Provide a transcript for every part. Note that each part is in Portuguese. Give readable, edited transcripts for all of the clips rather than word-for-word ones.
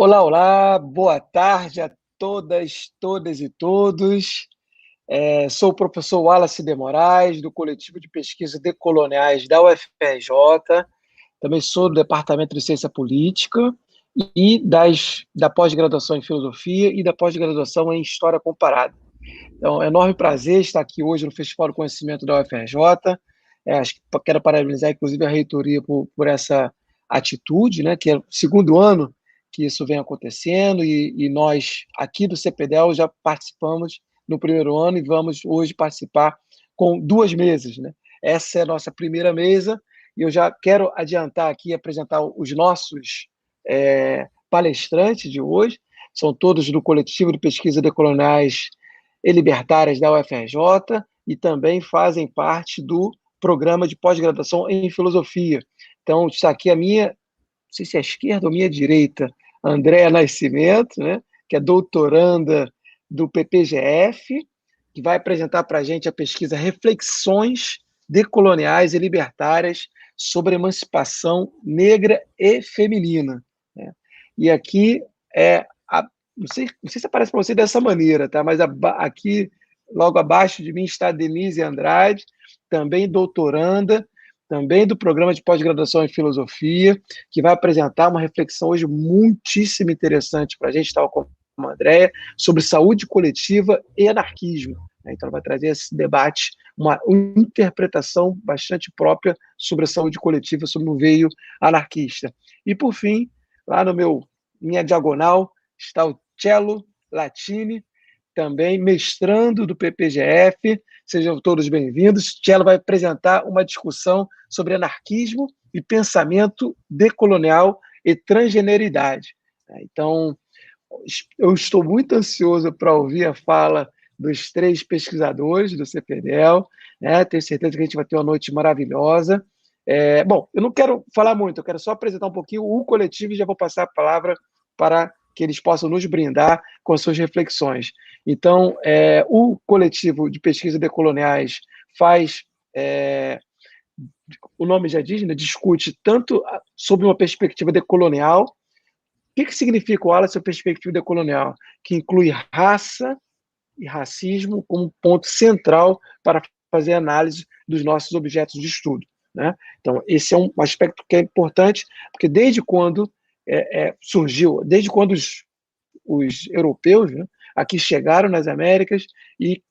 Olá, olá, boa tarde a todas e todos. Sou o professor Wallace de Moraes, do Coletivo de Pesquisa Decoloniais da UFRJ. Também sou do Departamento de Ciência Política e da pós-graduação em Filosofia e da pós-graduação em História Comparada. Então, é um enorme prazer estar aqui hoje no Festival do Conhecimento da UFRJ. Quero parabenizar, inclusive, a reitoria por essa atitude, né, que é o segundo ano que isso vem acontecendo, e nós, aqui do CPDEL, já participamos no primeiro ano e vamos hoje participar com 2 mesas, né? Essa é a nossa primeira mesa, e eu já quero adiantar aqui, apresentar os nossos palestrantes de hoje. São todos do Coletivo de Pesquisa Decoloniais e Libertárias da UFRJ e também fazem parte do programa de pós-graduação em Filosofia. Então, está aqui a minha, não sei se é a esquerda ou a minha direita, Andréa Nascimento, né, que é doutoranda do PPGF, que vai apresentar para a gente a pesquisa Reflexões Decoloniais e Libertárias sobre Emancipação Negra e Feminina. Né? E aqui não sei se aparece para você dessa maneira, tá? Mas aqui, logo abaixo de mim, está a Denise Andrade, também doutoranda, também do programa de pós-graduação em Filosofia, que vai apresentar uma reflexão hoje muitíssimo interessante para a gente, tal como a Andréa, sobre saúde coletiva e anarquismo. Então, ela vai trazer esse debate, uma interpretação bastante própria sobre a saúde coletiva, sobre o veio anarquista. E, por fim, lá no minha diagonal, está o Cello Latini, também mestrando do PPGF. Sejam todos bem-vindos. Cello vai apresentar uma discussão sobre anarquismo e pensamento decolonial e transgeneridade. Então, eu estou muito ansioso para ouvir a fala dos 3 pesquisadores do CPDEL, né? Tenho certeza que a gente vai ter uma noite maravilhosa. Bom, eu não quero falar muito, eu quero só apresentar um pouquinho o coletivo e já vou passar a palavra para que eles possam nos brindar com as suas reflexões. Então, o coletivo de pesquisa decoloniais faz, o nome já diz, né, discute tanto sobre uma perspectiva decolonial. O que significa o Wallace, a perspectiva decolonial? Que inclui raça e racismo como ponto central para fazer análise dos nossos objetos de estudo. Né? Então, esse é um aspecto que é importante, porque desde quando surgiu, desde quando os europeus, né, aqui chegaram nas Américas e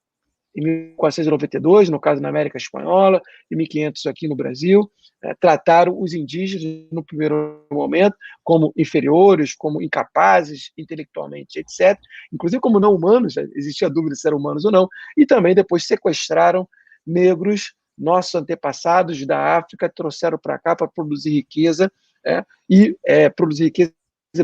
em 1492, no caso na América Espanhola, em 1500 aqui no Brasil, trataram os indígenas, no primeiro momento, como inferiores, como incapazes intelectualmente, etc., inclusive como não humanos, existia dúvida se eram humanos ou não, e também depois sequestraram negros, nossos antepassados da África, trouxeram para cá para produzir riqueza, produzir riqueza,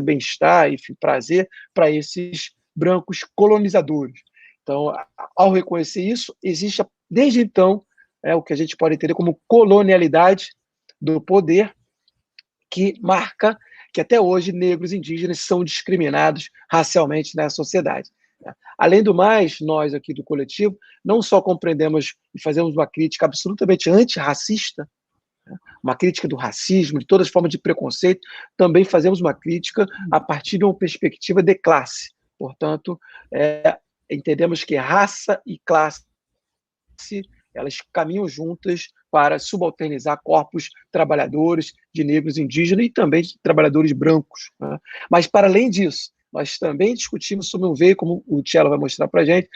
bem-estar, enfim, prazer para esses brancos colonizadores. Então, ao reconhecer isso, existe desde então o que a gente pode entender como colonialidade do poder, que marca que até hoje negros e indígenas são discriminados racialmente na sociedade. Além do mais, nós aqui do coletivo não só compreendemos e fazemos uma crítica absolutamente antirracista, uma crítica do racismo, de todas as formas de preconceito, também fazemos uma crítica a partir de uma perspectiva de classe. Portanto, entendemos que raça e classe, elas caminham juntas para subalternizar corpos trabalhadores de negros indígenas e também de trabalhadores brancos. Né? Mas, para além disso, nós também discutimos sobre um veio, como o Cello vai mostrar para a gente,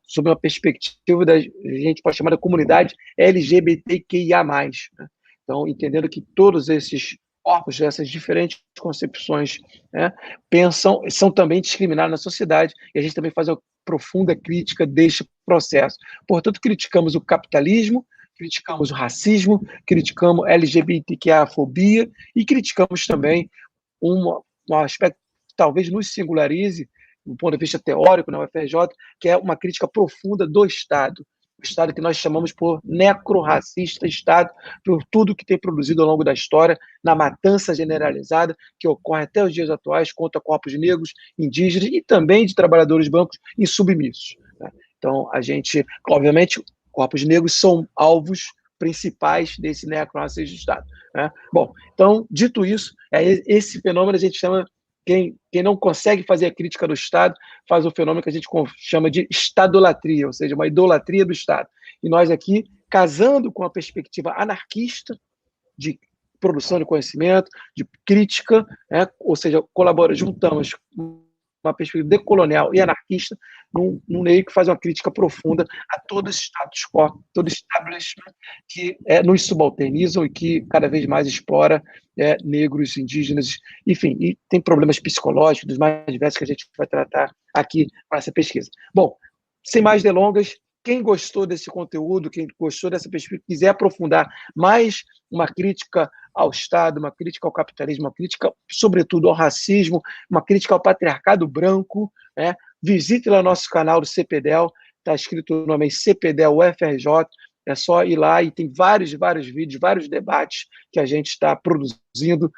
sobre uma perspectiva da gente pode chamar da comunidade LGBTQIA+. Né? Então, entendendo que todos esses corpos, essas diferentes concepções, né, são também discriminados na sociedade, e a gente também faz uma profunda crítica deste processo. Portanto, criticamos o capitalismo, criticamos o racismo, criticamos a LGBTQIA-fobia e criticamos também um aspecto que talvez nos singularize, do ponto de vista teórico na UFRJ, que é uma crítica profunda do Estado. O Estado que nós chamamos por necro-racista Estado, por tudo que tem produzido ao longo da história, na matança generalizada que ocorre até os dias atuais contra corpos negros, indígenas e também de trabalhadores brancos insubmissos. Né? Então, a gente, obviamente, corpos negros são alvos principais desse necro-racista Estado. Né? Bom, então, dito isso, esse fenômeno a gente chama quem não consegue fazer a crítica do Estado faz o fenômeno que a gente chama de estadolatria, ou seja, uma idolatria do Estado. E nós aqui, casando com a perspectiva anarquista de produção de conhecimento, de crítica, né? Ou seja, juntamos uma perspectiva decolonial e anarquista num meio que faz uma crítica profunda a todo esse status quo, todo establishment que nos subalternizam e que cada vez mais explora negros, indígenas, enfim, e tem problemas psicológicos dos mais diversos que a gente vai tratar aqui com essa pesquisa. Bom, sem mais delongas, quem gostou desse conteúdo, quem gostou dessa perspectiva, quiser aprofundar mais uma crítica ao Estado, uma crítica ao capitalismo, uma crítica, sobretudo, ao racismo, uma crítica ao patriarcado branco, né? Visite lá o nosso canal do CPDEL, está escrito o nome aí, CPDEL UFRJ, é só ir lá e tem vários vídeos, vários debates que a gente está produzindo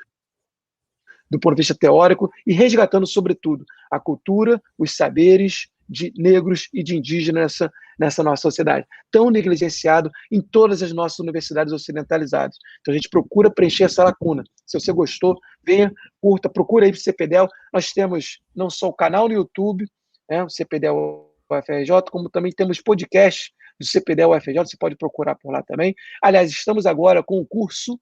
do ponto de vista teórico e resgatando, sobretudo, a cultura, os saberes de negros e de indígenas nessa nossa sociedade, tão negligenciado em todas as nossas universidades ocidentalizadas. Então, a gente procura preencher essa lacuna. Se você gostou, venha, curta, procura aí para o CPDEL. Nós temos não só o canal no YouTube, o CPDEL UFRJ, como também temos podcast do CPDEL UFRJ, você pode procurar por lá também. Aliás, estamos agora com um curso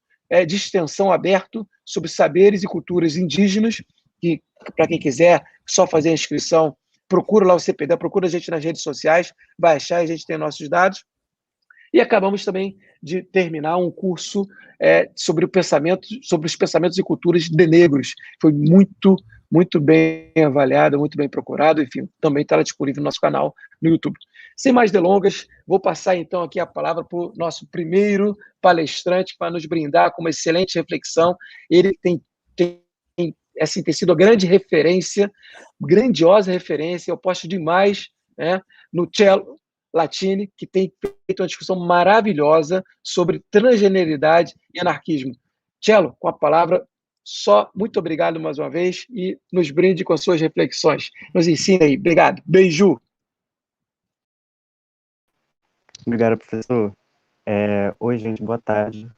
de extensão aberto sobre saberes e culturas indígenas, que, para quem quiser só fazer a inscrição, procura lá o CPDEL, procura a gente nas redes sociais, vai achar, a gente tem nossos dados. E acabamos também de terminar um curso sobre os pensamentos e culturas de negros. Foi muito bem avaliado, muito bem procurado, enfim, também está disponível no nosso canal no YouTube. Sem mais delongas, vou passar então aqui a palavra para o nosso primeiro palestrante para nos brindar com uma excelente reflexão. Ele tem sido a grande referência, grandiosa referência, eu posto demais no Cello Latini, que tem feito uma discussão maravilhosa sobre transgeneridade e anarquismo. Cello, com a palavra, só muito obrigado mais uma vez e nos brinde com as suas reflexões. Nos ensine aí. Obrigado. Beijo. Obrigado, professor. Oi, gente, boa tarde.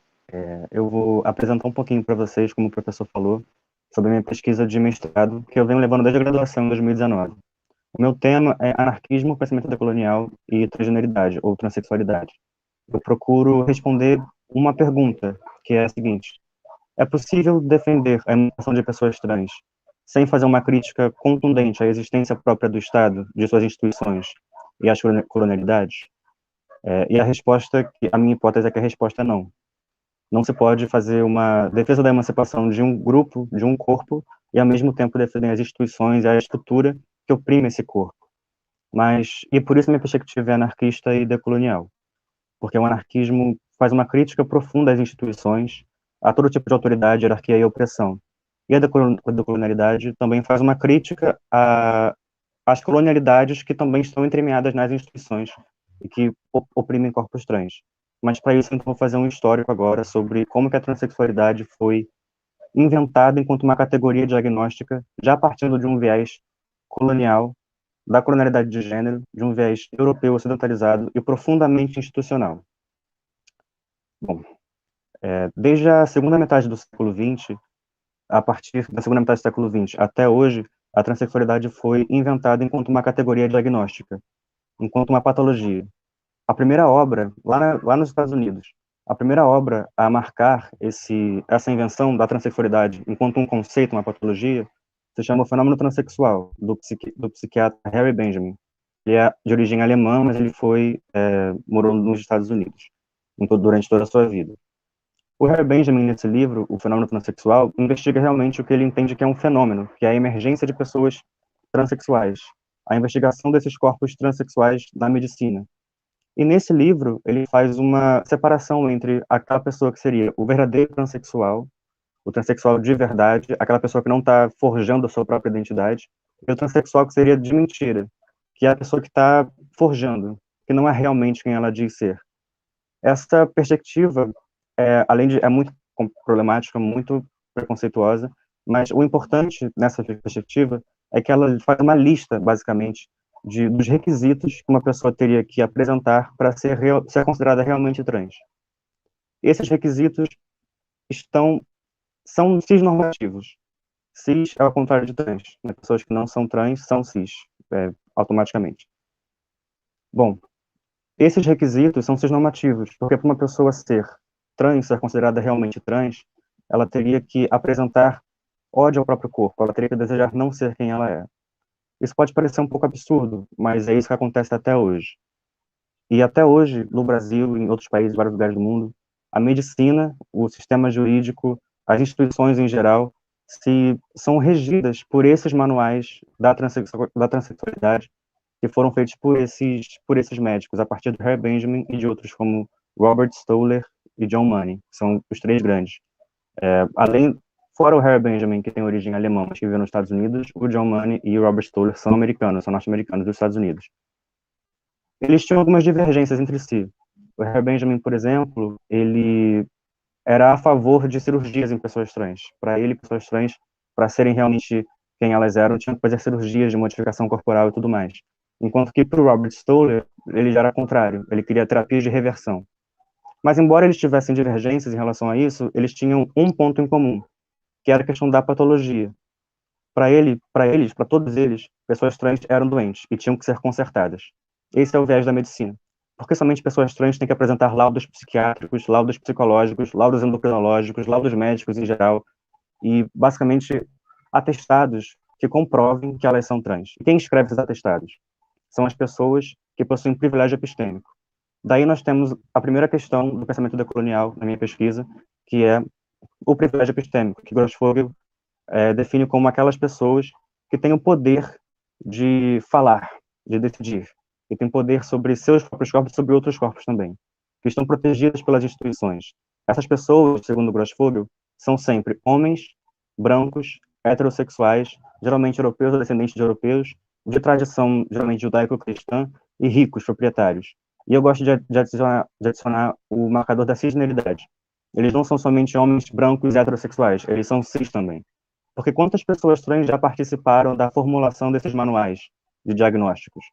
Eu vou apresentar um pouquinho para vocês, como o professor falou, sobre a minha pesquisa de mestrado, que eu venho levando desde a graduação em 2019. O meu tema é anarquismo, pensamento decolonial e transgeneridade, ou transexualidade. Eu procuro responder uma pergunta, que é a seguinte: é possível defender a emancipação de pessoas trans sem fazer uma crítica contundente à existência própria do Estado, de suas instituições e às colonialidades? E a minha hipótese é que a resposta é não. Não se pode fazer uma defesa da emancipação de um grupo, de um corpo, e ao mesmo tempo defender as instituições e a estrutura que oprime esse corpo. E por isso minha perspectiva é anarquista e decolonial, porque o anarquismo faz uma crítica profunda às instituições, a todo tipo de autoridade, hierarquia e opressão. E a decolonialidade também faz uma crítica às colonialidades que também estão entremeadas nas instituições e que oprimem corpos trans. Mas para isso, então, vou fazer um histórico agora sobre como que a transexualidade foi inventada enquanto uma categoria diagnóstica, já partindo de um viés colonial, da colonialidade de gênero, de um viés europeu ocidentalizado e profundamente institucional. Bom, desde a segunda metade do século XX, a partir da segunda metade do século XX até hoje, a transexualidade foi inventada enquanto uma categoria diagnóstica, enquanto uma patologia. A primeira obra, lá nos Estados Unidos, a primeira obra a marcar essa invenção da transexualidade enquanto um conceito, uma patologia, se chama O Fenômeno Transsexual, do psiquiatra Harry Benjamin. Ele é de origem alemã, mas ele morou nos Estados Unidos durante toda a sua vida. O Harry Benjamin, nesse livro, O Fenômeno Transsexual, investiga realmente o que ele entende que é um fenômeno, que é a emergência de pessoas transexuais, a investigação desses corpos transexuais na medicina. E nesse livro, ele faz uma separação entre aquela pessoa que seria o verdadeiro transexual, o transexual de verdade, aquela pessoa que não está forjando a sua própria identidade, e o transexual que seria de mentira, que é a pessoa que está forjando, que não é realmente quem ela diz ser. Essa perspectiva, é muito problemática, muito preconceituosa, mas o importante nessa perspectiva é que ela faz uma lista, basicamente, dos requisitos que uma pessoa teria que apresentar para ser considerada realmente trans. Esses requisitos são cisnormativos. Cis é o contrário de trans, né? Pessoas que não são trans são cis, automaticamente. Bom, esses requisitos são cisnormativos, porque para uma pessoa ser trans, ser considerada realmente trans, ela teria que apresentar ódio ao próprio corpo, ela teria que desejar não ser quem ela é. Isso pode parecer um pouco absurdo, mas é isso que acontece até hoje. E até hoje, no Brasil, em outros países, vários lugares do mundo, a medicina, o sistema jurídico, as instituições em geral, se são regidas por esses manuais da transexualidade que foram feitos por esses médicos, a partir do Harry Benjamin e de outros como Robert Stoller e John Money, que são os três grandes. Fora o Harry Benjamin, que tem origem alemã, mas que viveu nos Estados Unidos, o John Money e o Robert Stoller são americanos, são norte-americanos dos Estados Unidos. Eles tinham algumas divergências entre si. O Harry Benjamin, por exemplo, ele era a favor de cirurgias em pessoas trans. Para ele, pessoas trans, para serem realmente quem elas eram, tinham que fazer cirurgias de modificação corporal e tudo mais. Enquanto que para o Robert Stoller, ele já era contrário, ele queria terapias de reversão. Mas embora eles tivessem divergências em relação a isso, eles tinham um ponto em comum, que era a questão da patologia. Para todos eles, pessoas trans eram doentes e tinham que ser consertadas. Esse é o viés da medicina. Porque somente pessoas trans têm que apresentar laudos psiquiátricos, laudos psicológicos, laudos endocrinológicos, laudos médicos em geral, e basicamente atestados que comprovem que elas são trans. E quem escreve esses atestados? São as pessoas que possuem privilégio epistêmico. Daí nós temos a primeira questão do pensamento decolonial, na minha pesquisa, que é o privilégio epistêmico, que Grossfogel define como aquelas pessoas que têm o poder de falar, de decidir, e têm poder sobre seus próprios corpos e sobre outros corpos também, que estão protegidas pelas instituições. Essas pessoas, segundo Grossfogel, são sempre homens, brancos, heterossexuais, geralmente europeus ou descendentes de europeus, de tradição geralmente judaico-cristã, e ricos, proprietários. E eu gosto de adicionar o marcador da cisgeneridade. Eles não são somente homens brancos e heterossexuais, eles são cis também. Porque quantas pessoas trans já participaram da formulação desses manuais de diagnósticos?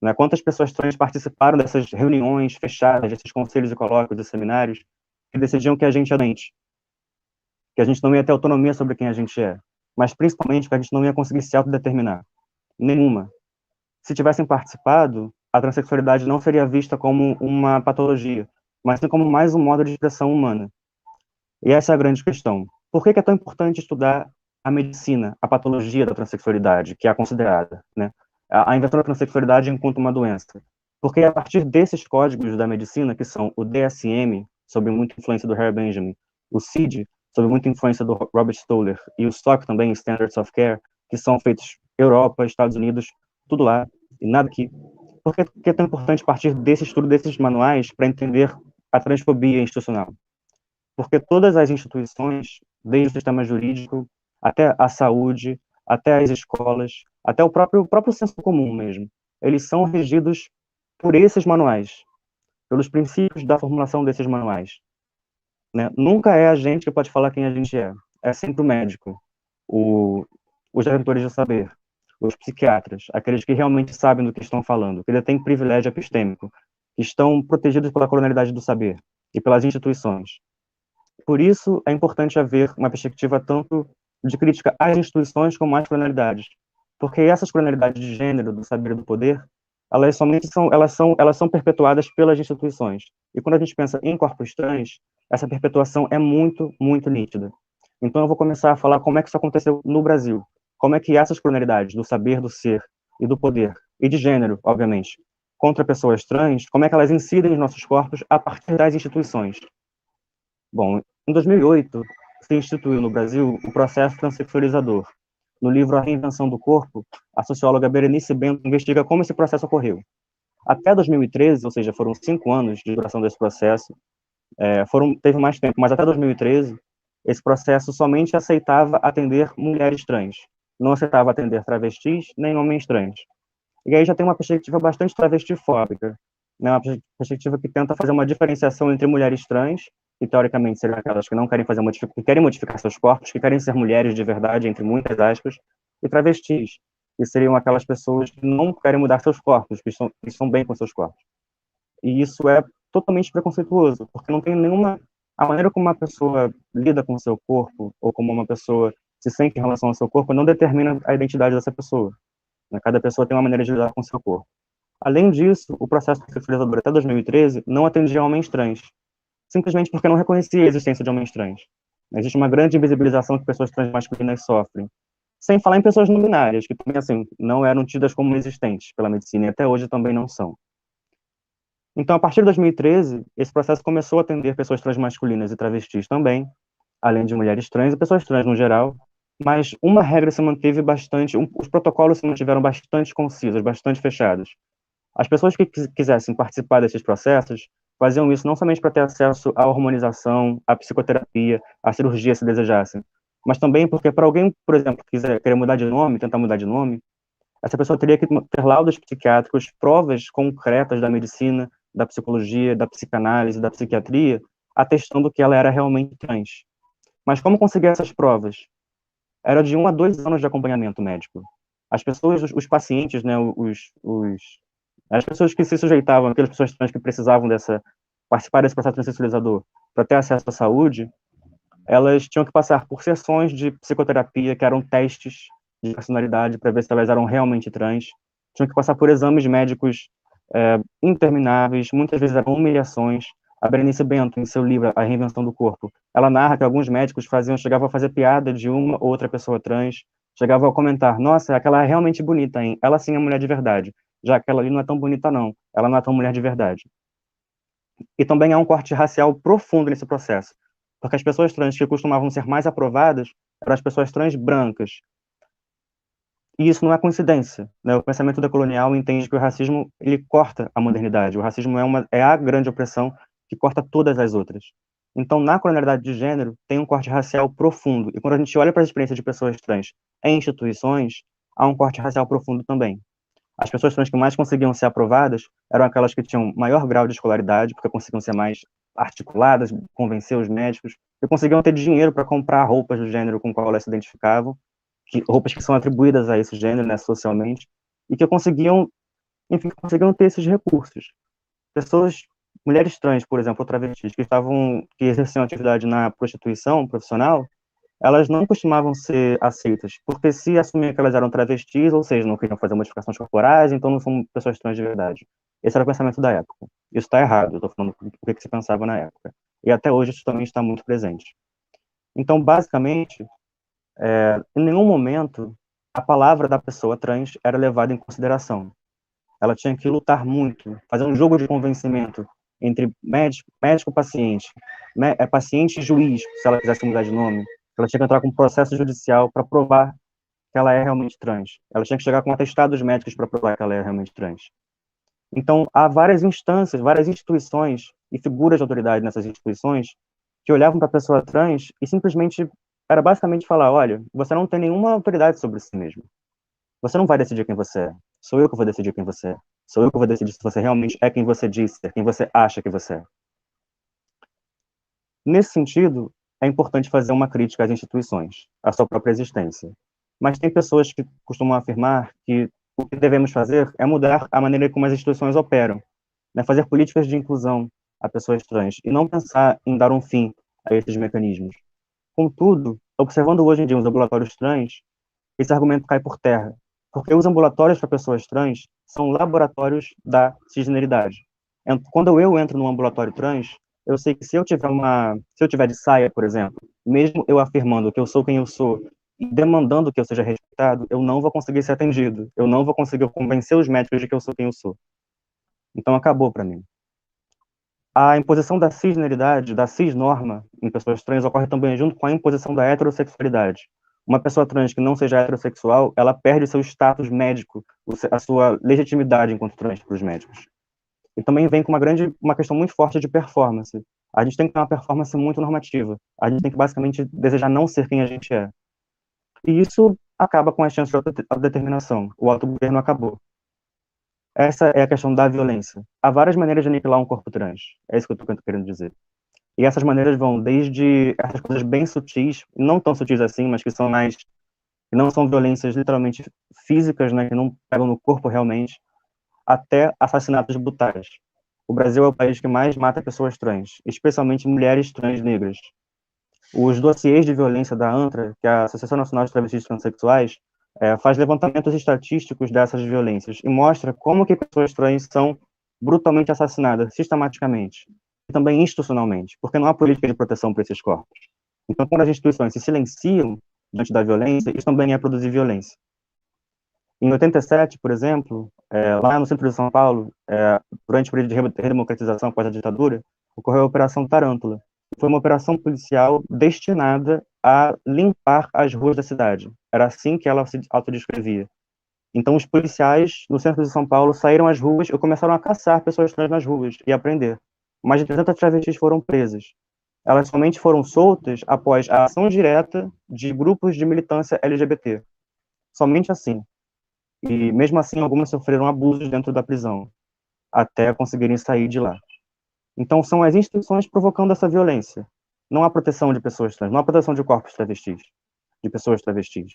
Né? Quantas pessoas trans participaram dessas reuniões fechadas, desses conselhos de colóquios e seminários, que decidiam que a gente é doente, que a gente não ia ter autonomia sobre quem a gente é, mas principalmente que a gente não ia conseguir se autodeterminar? Nenhuma. Se tivessem participado, a transexualidade não seria vista como uma patologia, mas sim como mais um modo de expressão humana. E essa é a grande questão. Por que é tão importante estudar a medicina, a patologia da transexualidade, que é considerada, né? A inversão da transexualidade enquanto uma doença? Porque a partir desses códigos da medicina, que são o DSM, sob muita influência do Harry Benjamin, o CID, sob muita influência do Robert Stoller, e o SOC também, Standards of Care, que são feitos Europa, Estados Unidos, tudo lá, e nada aqui. Por que é tão importante partir desse estudo, desses manuais, para entender a transfobia institucional? Porque todas as instituições, desde o sistema jurídico, até a saúde, até as escolas, até o próprio senso comum mesmo, eles são regidos por esses manuais, pelos princípios da formulação desses manuais. Né? Nunca é a gente que pode falar quem a gente é sempre o médico, os detentores de saber, os psiquiatras, aqueles que realmente sabem do que estão falando, que detêm privilégio epistêmico, que estão protegidos pela colonialidade do saber e pelas instituições. Por isso, é importante haver uma perspectiva tanto de crítica às instituições como às colonialidades, porque essas colonialidades de gênero, do saber e do poder, elas são perpetuadas pelas instituições. E quando a gente pensa em corpos trans, essa perpetuação é muito, muito nítida. Então eu vou começar a falar como é que isso aconteceu no Brasil, como é que essas colonialidades do saber, do ser e do poder, e de gênero, obviamente, contra pessoas trans, como é que elas incidem nos nossos corpos a partir das instituições. Bom, em 2008, se instituiu no Brasil o processo transexualizador. No livro A Reinvenção do Corpo, a socióloga Berenice Bento investiga como esse processo ocorreu. Até 2013, ou seja, foram 5 anos de duração desse processo, teve mais tempo, mas até 2013, esse processo somente aceitava atender mulheres trans, não aceitava atender travestis nem homens trans. E aí já tem uma perspectiva bastante travestifóbica, né? Uma perspectiva que tenta fazer uma diferenciação entre mulheres trans, que teoricamente seriam aquelas que não querem que querem modificar seus corpos, que querem ser mulheres de verdade, entre muitas aspas, e travestis, que seriam aquelas pessoas que não querem mudar seus corpos, que estão bem com seus corpos. E isso é totalmente preconceituoso, porque não tem nenhuma... A maneira como uma pessoa lida com o seu corpo, ou como uma pessoa se sente em relação ao seu corpo não determina a identidade dessa pessoa. Né? Cada pessoa tem uma maneira de lidar com o seu corpo. Além disso, o processo sexualizador até 2013 não atendia homens trans, simplesmente porque não reconhecia a existência de homens trans. Existe uma grande invisibilização que pessoas transmasculinas sofrem. Sem falar em pessoas não binárias, que também, assim, não eram tidas como existentes pela medicina e até hoje também não são. Então, a partir de 2013, esse processo começou a atender pessoas transmasculinas e travestis também, além de mulheres trans e pessoas trans no geral, mas uma regra se manteve bastante, os protocolos se mantiveram bastante concisos, bastante fechados. As pessoas que quisessem participar desses processos faziam isso não somente para ter acesso à hormonização, à psicoterapia, à cirurgia, se desejassem, mas também porque para alguém, por exemplo, querer mudar de nome, tentar mudar de nome, essa pessoa teria que ter laudos psiquiátricos, provas concretas da medicina, da psicologia, da psicanálise, da psiquiatria, atestando que ela era realmente trans. Mas como conseguir essas provas? Era de 1 a 2 anos de acompanhamento médico. As pessoas, os pacientes, né, as pessoas que se sujeitavam, aquelas pessoas trans que precisavam participar desse processo sensibilizador para ter acesso à saúde, elas tinham que passar por sessões de psicoterapia, que eram testes de personalidade para ver se elas eram realmente trans, tinham que passar por exames médicos intermináveis, muitas vezes eram humilhações. A Berenice Bento, em seu livro A Reinvenção do Corpo, ela narra que alguns médicos chegavam a fazer piada de uma ou outra pessoa trans, chegavam a comentar, nossa, aquela é realmente bonita, hein? Ela sim é mulher de verdade, já aquela ali não é tão bonita não, ela não é tão mulher de verdade. E também há um corte racial profundo nesse processo, porque as pessoas trans que costumavam ser mais aprovadas eram as pessoas trans brancas. E isso não é coincidência, né? O pensamento decolonial entende que o racismo ele corta a modernidade. O racismo é a grande opressão que corta todas as outras. Então, na colonialidade de gênero, tem um corte racial profundo. E quando a gente olha para as experiências de pessoas trans em instituições, há um corte racial profundo também. As pessoas trans que mais conseguiam ser aprovadas eram aquelas que tinham maior grau de escolaridade, porque conseguiam ser mais articuladas, convencer os médicos, e conseguiam ter dinheiro para comprar roupas do gênero com o qual elas se identificavam, roupas que são atribuídas a esse gênero, né, socialmente, e que conseguiam, enfim, conseguiam ter esses recursos. Pessoas, mulheres trans, por exemplo, ou travestis, que exerciam atividade na prostituição profissional, elas não costumavam ser aceitas, porque se assumiam que elas eram travestis, ou seja, não queriam fazer modificações corporais, então não são pessoas trans de verdade. Esse era o pensamento da época. Isso está errado, eu estou falando o que se pensava na época. E até hoje isso também está muito presente. Então, basicamente, em nenhum momento a palavra da pessoa trans era levada em consideração. Ela tinha que lutar muito, fazer um jogo de convencimento entre médico-paciente, paciente e juiz, se ela quisesse mudar de nome. Ela tinha que entrar com um processo judicial para provar que ela é realmente trans. Ela tinha que chegar com atestados médicos para provar que ela é realmente trans. Então, há várias instâncias, várias instituições e figuras de autoridade nessas instituições que olhavam para a pessoa trans e simplesmente era basicamente falar, olha, você não tem nenhuma autoridade sobre si mesmo. Você não vai decidir quem você é. Sou eu que vou decidir quem você é. Sou eu que vou decidir se você realmente é quem você diz ser, quem você acha que você é. Nesse sentido, é importante fazer uma crítica às instituições, à sua própria existência. Mas tem pessoas que costumam afirmar que o que devemos fazer é mudar a maneira como as instituições operam, né? Fazer políticas de inclusão a pessoas trans e não pensar em dar um fim a esses mecanismos. Contudo, observando hoje em dia os ambulatórios trans, esse argumento cai por terra, porque os ambulatórios para pessoas trans são laboratórios da cisgeneridade. Quando eu entro num ambulatório trans, eu sei que se eu tiver de saia, por exemplo, mesmo eu afirmando que eu sou quem eu sou e demandando que eu seja respeitado, eu não vou conseguir ser atendido, eu não vou conseguir convencer os médicos de que eu sou quem eu sou. Então acabou para mim. A imposição da cisgeneridade, da cisnorma em pessoas trans ocorre também junto com a imposição da heterossexualidade. Uma pessoa trans que não seja heterossexual, ela perde seu status médico, a sua legitimidade enquanto trans para os médicos. E também vem com uma questão muito forte de performance. A gente tem que ter uma performance muito normativa. A gente tem que basicamente desejar não ser quem a gente é. E isso acaba com as chances de autodeterminação. O autogoverno acabou. Essa é a questão da violência. Há várias maneiras de aniquilar um corpo trans. É isso que eu estou querendo dizer. E essas maneiras vão desde essas coisas bem sutis, não tão sutis assim, mas que não são violências literalmente físicas, né, que não pegam no corpo realmente, até assassinatos brutais. O Brasil é o país que mais mata pessoas trans, especialmente mulheres trans negras. Os dossiês de violência da ANTRA, que é a Associação Nacional de Travestis e Transsexuais, faz levantamentos estatísticos dessas violências e mostra como que pessoas trans são brutalmente assassinadas, sistematicamente, e também institucionalmente, porque não há política de proteção para esses corpos. Então, quando as instituições se silenciam diante da violência, isso também é produzir violência. Em 87, por exemplo, lá no centro de São Paulo, durante o período de redemocratização após a ditadura, ocorreu a Operação Tarântula. Foi uma operação policial destinada a limpar as ruas da cidade. Era assim que ela se autodescrevia. Então, os policiais no centro de São Paulo saíram às ruas e começaram a caçar pessoas trans nas ruas e a prender. Mais de 300 travestis foram presas. Elas somente foram soltas após a ação direta de grupos de militância LGBT. Somente assim. E, mesmo assim, algumas sofreram abusos dentro da prisão, até conseguirem sair de lá. Então, são as instituições provocando essa violência. Não há proteção de pessoas trans, não há proteção de corpos travestis, de pessoas travestis.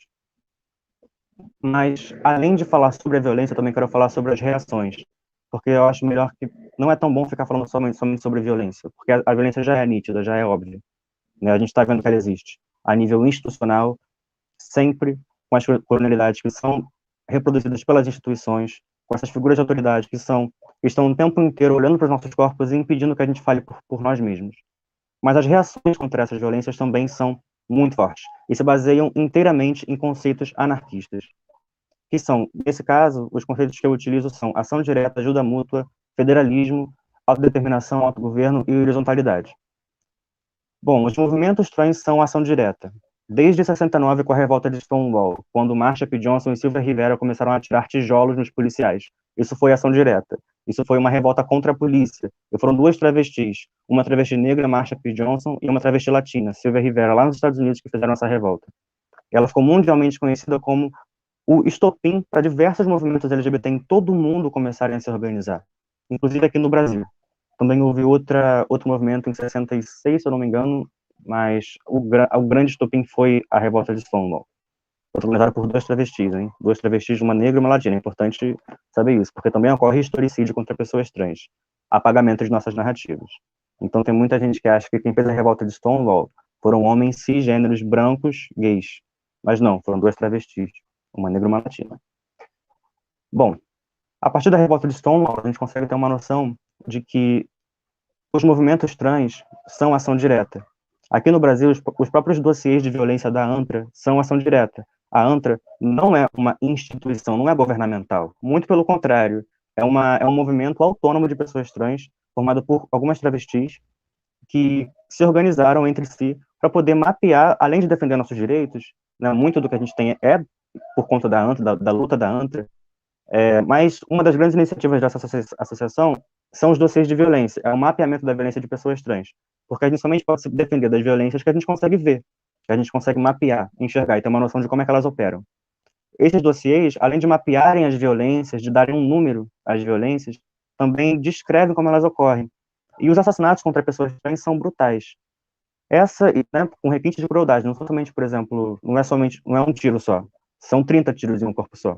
Mas, além de falar sobre a violência, eu também quero falar sobre as reações, porque eu acho melhor que não é tão bom ficar falando somente sobre violência, porque a violência já é nítida, já é óbvia, né? A gente está vendo que ela existe a nível institucional, sempre com as colonialidades que são reproduzidas pelas instituições, com essas figuras de autoridade que estão o tempo inteiro olhando para os nossos corpos e impedindo que a gente fale por nós mesmos. Mas as reações contra essas violências também são muito fortes e se baseiam inteiramente em conceitos anarquistas, que são, nesse caso, os conceitos que eu utilizo são ação direta, ajuda mútua, federalismo, autodeterminação, autogoverno e horizontalidade. Bom, os movimentos trans são ação direta. Desde 69, com a revolta de Stonewall, quando Marsha P. Johnson e Silvia Rivera começaram a atirar tijolos nos policiais. Isso foi ação direta. Isso foi uma revolta contra a polícia. E foram duas travestis, uma travesti negra, Marsha P. Johnson, e uma travesti latina, Silvia Rivera, lá nos Estados Unidos, que fizeram essa revolta. Ela ficou mundialmente conhecida como o estopim para diversos movimentos LGBT em todo o mundo começarem a se organizar, inclusive aqui no Brasil. Também houve outro movimento em 66, se eu não me engano, mas o grande estopim foi a revolta de Stonewall, organizada por duas travestis, hein? Duas travestis, uma negra e uma latina. É importante saber isso, porque também ocorre historicídio contra pessoas trans, apagamento de nossas narrativas. Então tem muita gente que acha que quem fez a revolta de Stonewall foram homens cisgêneros, brancos, gays. Mas não, foram duas travestis, uma negra e uma latina. Bom, a partir da revolta de Stonewall, a gente consegue ter uma noção de que os movimentos trans são ação direta. Aqui no Brasil, os próprios dossiês de violência da ANTRA são ação direta. A ANTRA não é uma instituição, não é governamental. Muito pelo contrário, é um movimento autônomo de pessoas trans, formado por algumas travestis, que se organizaram entre si para poder mapear, além de defender nossos direitos, né, muito do que a gente tem é por conta da ANTRA, da luta da ANTRA, mas uma das grandes iniciativas dessa associação são os dossiês de violência, é o mapeamento da violência de pessoas trans, porque a gente somente pode se defender das violências que a gente consegue ver, que a gente consegue mapear, enxergar e ter uma noção de como é que elas operam. Esses dossiês, além de mapearem as violências, de darem um número às violências, também descrevem como elas ocorrem. E os assassinatos contra pessoas trans são brutais. Essa, né, com requinte de crueldade, não somente, por exemplo, não é um tiro só, são 30 tiros em um corpo só.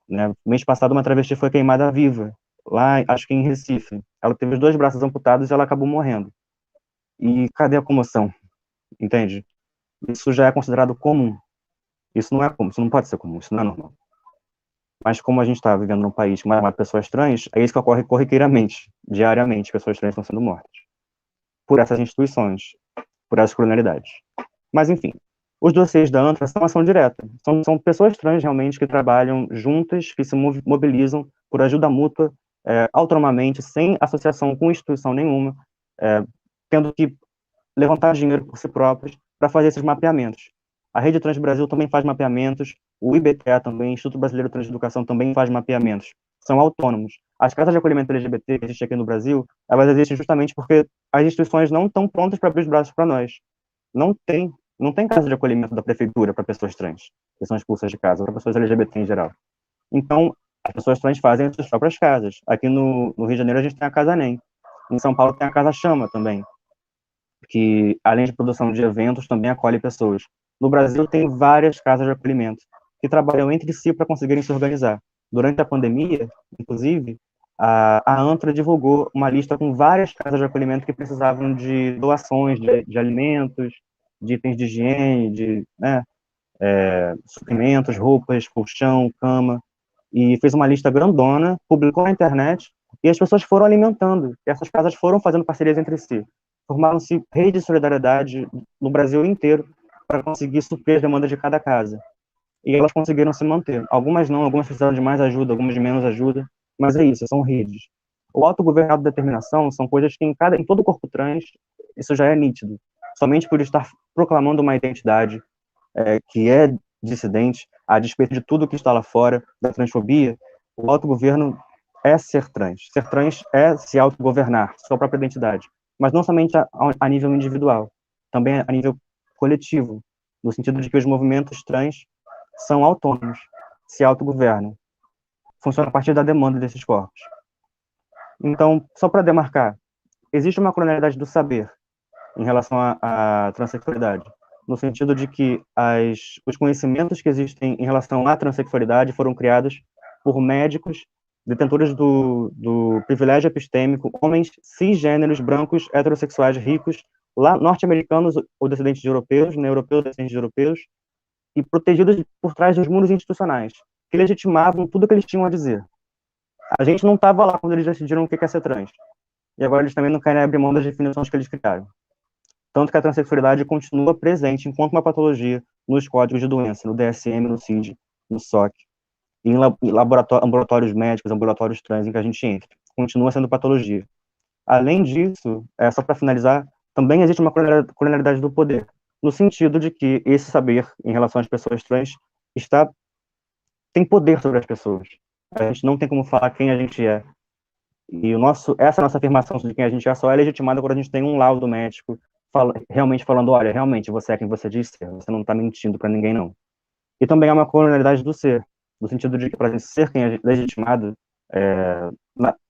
Né? Mês passado, uma travesti foi queimada viva, lá, acho que em Recife. Ela teve os dois braços amputados e ela acabou morrendo. E cadê a comoção? Entende? Isso já é considerado comum. Isso não é comum, isso não pode ser comum, isso não é normal. Mas como a gente está vivendo num país com mais pessoas trans, é isso que ocorre corriqueiramente, diariamente, pessoas trans estão sendo mortas. Por essas instituições, por essas criminalidades. Mas, enfim, os dossiês da ANTRA são ação direta. São pessoas trans, realmente, que trabalham juntas, que se mobilizam por ajuda mútua, autonomamente, sem associação com instituição nenhuma, tendo que levantar dinheiro por si próprios para fazer esses mapeamentos. A Rede Trans Brasil também faz mapeamentos, o IBTA também, Instituto Brasileiro de Transeducação, também faz mapeamentos. São autônomos. As casas de acolhimento LGBT que existem aqui no Brasil, elas existem justamente porque as instituições não estão prontas para abrir os braços para nós. Não tem casa de acolhimento da prefeitura para pessoas trans, que são expulsas de casa, para pessoas LGBT em geral. Então, as pessoas trans fazem as suas próprias casas. Aqui no Rio de Janeiro a gente tem a Casa NEM. Em São Paulo tem a Casa Chama também, que além de produção de eventos, também acolhe pessoas. No Brasil tem várias casas de acolhimento que trabalham entre si para conseguirem se organizar. Durante a pandemia, inclusive, a ANTRA divulgou uma lista com várias casas de acolhimento que precisavam de doações de alimentos, de itens de higiene, de, né, suprimentos, roupas, colchão, cama, e fez uma lista grandona, publicou na internet, e as pessoas foram alimentando, e essas casas foram fazendo parcerias entre si. Formaram-se redes de solidariedade no Brasil inteiro para conseguir suprir as demandas de cada casa. E elas conseguiram se manter. Algumas não, algumas precisaram de mais ajuda, algumas de menos ajuda, mas é isso, são redes. O autogoverno e a autodeterminação são coisas que em todo corpo trans, isso já é nítido. Somente por estar proclamando uma identidade que é dissidente, a despeito de tudo que está lá fora, da transfobia, o autogoverno é ser trans. Ser trans é se autogovernar, sua própria identidade. Mas não somente a nível individual, também a nível coletivo, no sentido de que os movimentos trans são autônomos, se autogovernam. Funciona a partir da demanda desses corpos. Então, só para demarcar, existe uma colonialidade do saber em relação à transexualidade, no sentido de que os conhecimentos que existem em relação à transexualidade foram criados por médicos, detentores do privilégio epistêmico, homens cisgêneros, brancos, heterossexuais, ricos, lá norte-americanos ou descendentes de europeus, né, europeus, descendentes de europeus, e protegidos por trás dos muros institucionais, que legitimavam tudo o que eles tinham a dizer. A gente não estava lá quando eles decidiram o que é ser trans. E agora eles também não querem abrir mão das definições que eles criaram. Tanto que a transexualidade continua presente enquanto uma patologia nos códigos de doença, no DSM, no CID, no SOC, e em ambulatórios médicos, ambulatórios trans em que a gente entra. Continua sendo patologia. Além disso, só para finalizar, também existe uma colonialidade do poder, no sentido de que esse saber em relação às pessoas trans tem poder sobre as pessoas. A gente não tem como falar quem a gente é. E essa nossa afirmação de quem a gente é só é legitimada quando a gente tem um laudo médico realmente falando, olha, realmente você é quem você diz ser, você não está mentindo para ninguém, não. E também há uma colonialidade do ser, no sentido de que para a gente ser quem é legitimado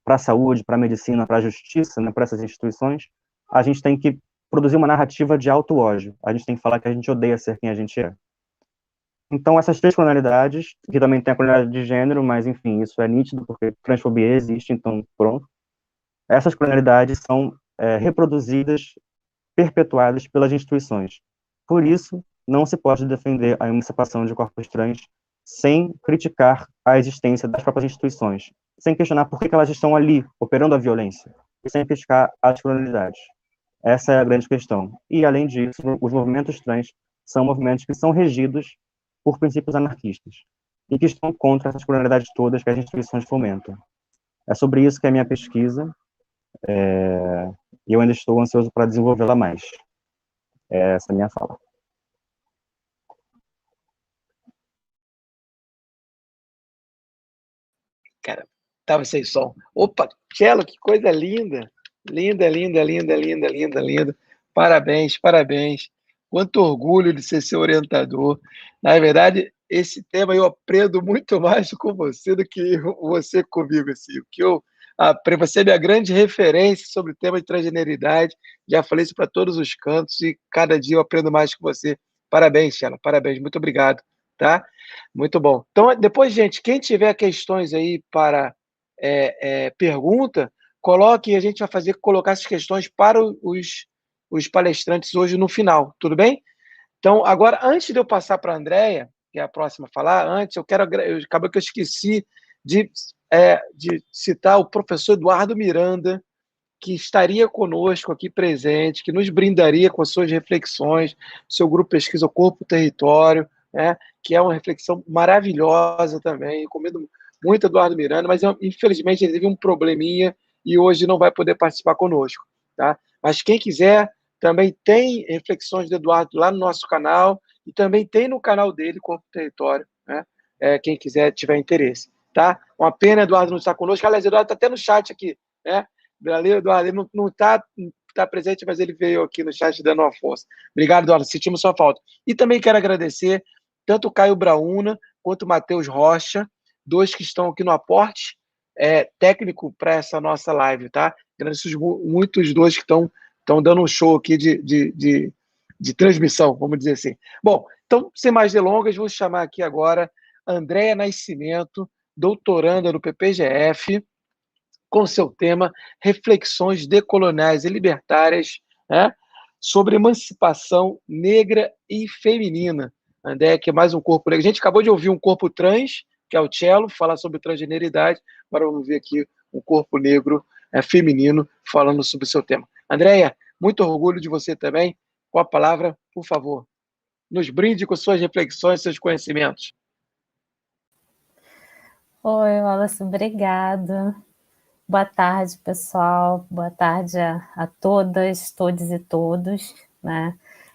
para a saúde, para a medicina, para a justiça, né, para essas instituições, a gente tem que produzir uma narrativa de auto-ódio. A gente tem que falar que a gente odeia ser quem a gente é. Então, essas três colonialidades, que também tem a colonialidade de gênero, mas, enfim, isso é nítido, porque transfobia existe, então, pronto. Essas colonialidades são reproduzidas, perpetuadas pelas instituições. Por isso, não se pode defender a emancipação de corpos trans sem criticar a existência das próprias instituições, sem questionar por que elas estão ali, operando a violência, e sem criticar as colonialidades. Essa é a grande questão. E, além disso, os movimentos trans são movimentos que são regidos por princípios anarquistas e que estão contra essas colonialidades todas que as instituições fomentam. É sobre isso que é a minha pesquisa, e eu ainda estou ansioso para desenvolvê-la mais. Essa é a minha fala. Cara, tava sem som. Opa, Tchelo, que coisa linda. Linda, linda, linda, linda, linda, linda. Parabéns, parabéns. Quanto orgulho de ser seu orientador. Na verdade, esse tema eu aprendo muito mais com você do que você comigo, assim. O que eu aprendo, você é minha grande referência sobre o tema de transgeneridade. Já falei isso para todos os cantos e cada dia eu aprendo mais com você. Parabéns, Tchelo, parabéns. Muito obrigado, tá? Muito bom. Então, depois, gente, quem tiver questões aí para pergunta, coloque e a gente vai colocar essas questões para os palestrantes hoje no final, tudo bem? Então, agora, antes de eu passar para a Andréia, que é a próxima a falar, antes acabou que eu esqueci de citar o professor Eduardo Miranda, que estaria conosco aqui presente, que nos brindaria com as suas reflexões, seu grupo Pesquisa Corpo Território, né, que é uma reflexão maravilhosa também. Recomendo muito Eduardo Miranda, mas infelizmente ele teve um probleminha e hoje não vai poder participar conosco. Tá? Mas quem quiser, também tem reflexões do Eduardo lá no nosso canal e também tem no canal dele, Corpo Território, né? Quem quiser, tiver interesse. Tá? Uma pena Eduardo não estar conosco. Aliás, Eduardo está até no chat aqui, né? Valeu, Eduardo. Ele não está presente, mas ele veio aqui no chat dando uma força. Obrigado, Eduardo. Sentimos sua falta. E também quero agradecer tanto o Caio Brauna quanto o Matheus Rocha, dois que estão aqui no aporte técnico para essa nossa live, tá? Agradeço muito os dois que estão dando um show aqui de transmissão, vamos dizer assim. Bom, então, sem mais delongas, vou chamar aqui agora a Andréia Nascimento, doutoranda no PPGF, com seu tema Reflexões Decoloniais e Libertárias, né, sobre emancipação negra e feminina. A ideia é que é mais um corpo negro. A gente acabou de ouvir um corpo trans, que é o cello, falar sobre transgeneridade. Agora vamos ver aqui um corpo negro feminino falando sobre o seu tema. Andréia, muito orgulho de você também. Com a palavra, por favor, nos brinde com suas reflexões, seus conhecimentos. Oi, Wallace, obrigada. Boa tarde, pessoal. Boa tarde a todas, todos e todos, né?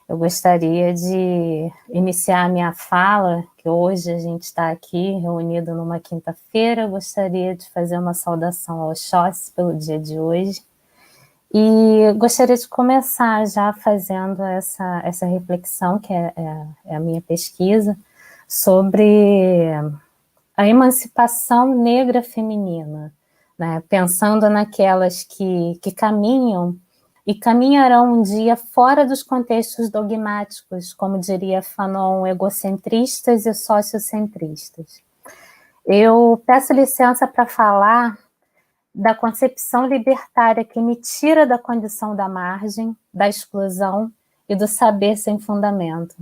Eu gostaria de iniciar a minha fala, que hoje a gente está aqui reunido numa quinta-feira. Eu gostaria de fazer uma saudação ao Oxóssi pelo dia de hoje. E gostaria de começar já fazendo essa reflexão, que é a minha pesquisa, sobre a emancipação negra feminina, né? Pensando naquelas que caminham e caminharão um dia fora dos contextos dogmáticos, como diria Fanon, egocentristas e sociocentristas. Eu peço licença para falar da concepção libertária que me tira da condição da margem, da exclusão e do saber sem fundamento.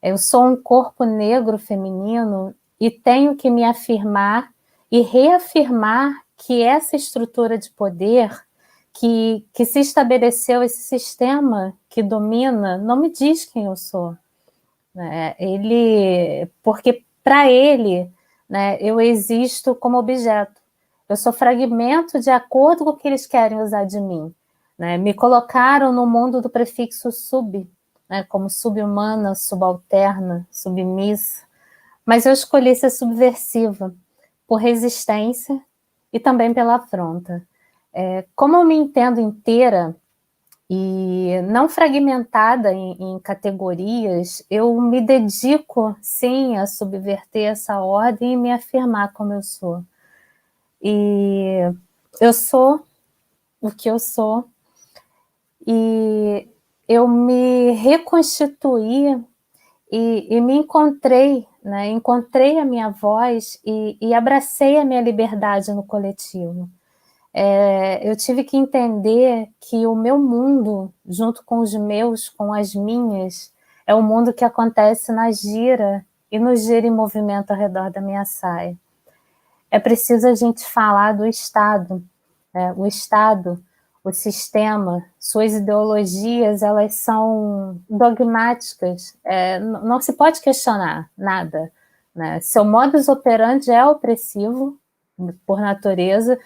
Eu sou um corpo negro feminino e tenho que me afirmar e reafirmar que essa estrutura de poder que se estabeleceu, esse sistema que domina, não me diz quem eu sou. Né? Porque para ele, né, eu existo como objeto. Eu sou fragmento de acordo com o que eles querem usar de mim. Né? Me colocaram no mundo do prefixo sub, né, como subhumana, subalterna, submissa, mas eu escolhi ser subversiva, por resistência e também pela afronta. Como eu me entendo inteira e não fragmentada em categorias, eu me dedico, sim, a subverter essa ordem e me afirmar como eu sou. E eu sou o que eu sou, e eu me reconstituí e me encontrei, né? Encontrei a minha voz e abracei a minha liberdade no coletivo. Eu tive que entender que o meu mundo, junto com os meus, com as minhas, é o mundo que acontece na gira e no gira em movimento ao redor da minha saia. É preciso a gente falar do Estado, né? O Estado, o sistema, suas ideologias, elas são dogmáticas, não se pode questionar nada. Né? Seu modus operandi é opressivo, por natureza,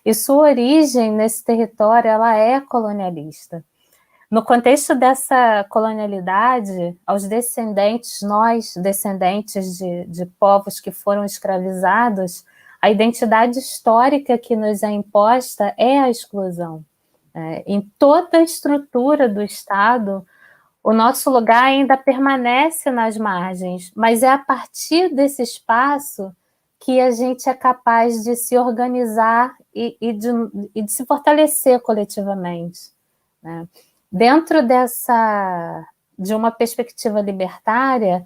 e sua origem nesse território ela é colonialista. No contexto dessa colonialidade, aos descendentes, nós, descendentes de povos que foram escravizados, a identidade histórica que nos é imposta é a exclusão. Em toda a estrutura do Estado, o nosso lugar ainda permanece nas margens, mas é a partir desse espaço que a gente é capaz de se organizar e de se fortalecer coletivamente. Né? Dentro de uma perspectiva libertária,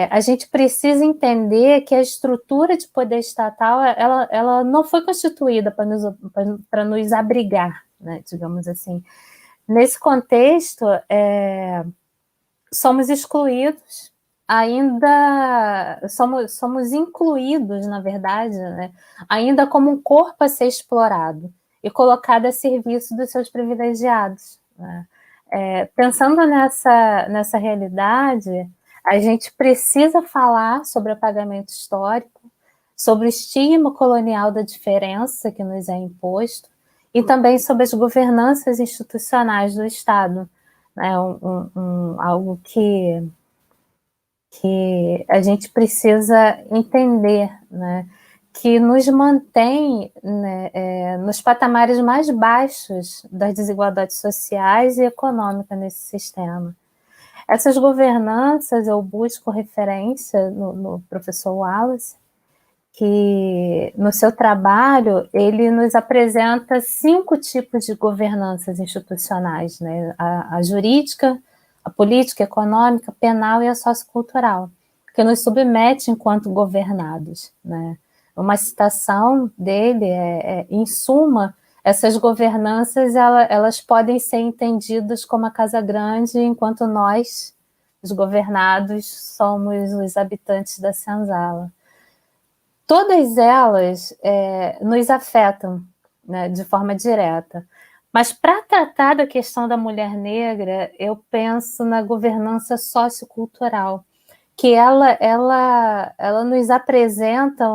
a gente precisa entender que a estrutura de poder estatal ela não foi constituída para nos abrigar, né, digamos assim. Nesse contexto, somos excluídos, ainda somos incluídos, na verdade, né, ainda como um corpo a ser explorado e colocado a serviço dos seus privilegiados. Né? Pensando nessa realidade, a gente precisa falar sobre apagamento histórico, sobre o estigma colonial da diferença que nos é imposto e também sobre as governanças institucionais do Estado, né? Algo que a gente precisa entender, né? Que nos mantém, né, nos patamares mais baixos das desigualdades sociais e econômicas nesse sistema. Essas governanças, eu busco referência no professor Wallace, que no seu trabalho ele nos apresenta 5 tipos de governanças institucionais, né? A jurídica, a política, a econômica, a penal e a sociocultural, que nos submete enquanto governados. Né? Uma citação dele em suma, essas governanças elas podem ser entendidas como a casa grande, enquanto nós, os governados, somos os habitantes da senzala. Todas elas nos afetam, né, de forma direta. Mas para tratar da questão da mulher negra, eu penso na governança sociocultural, que ela nos apresenta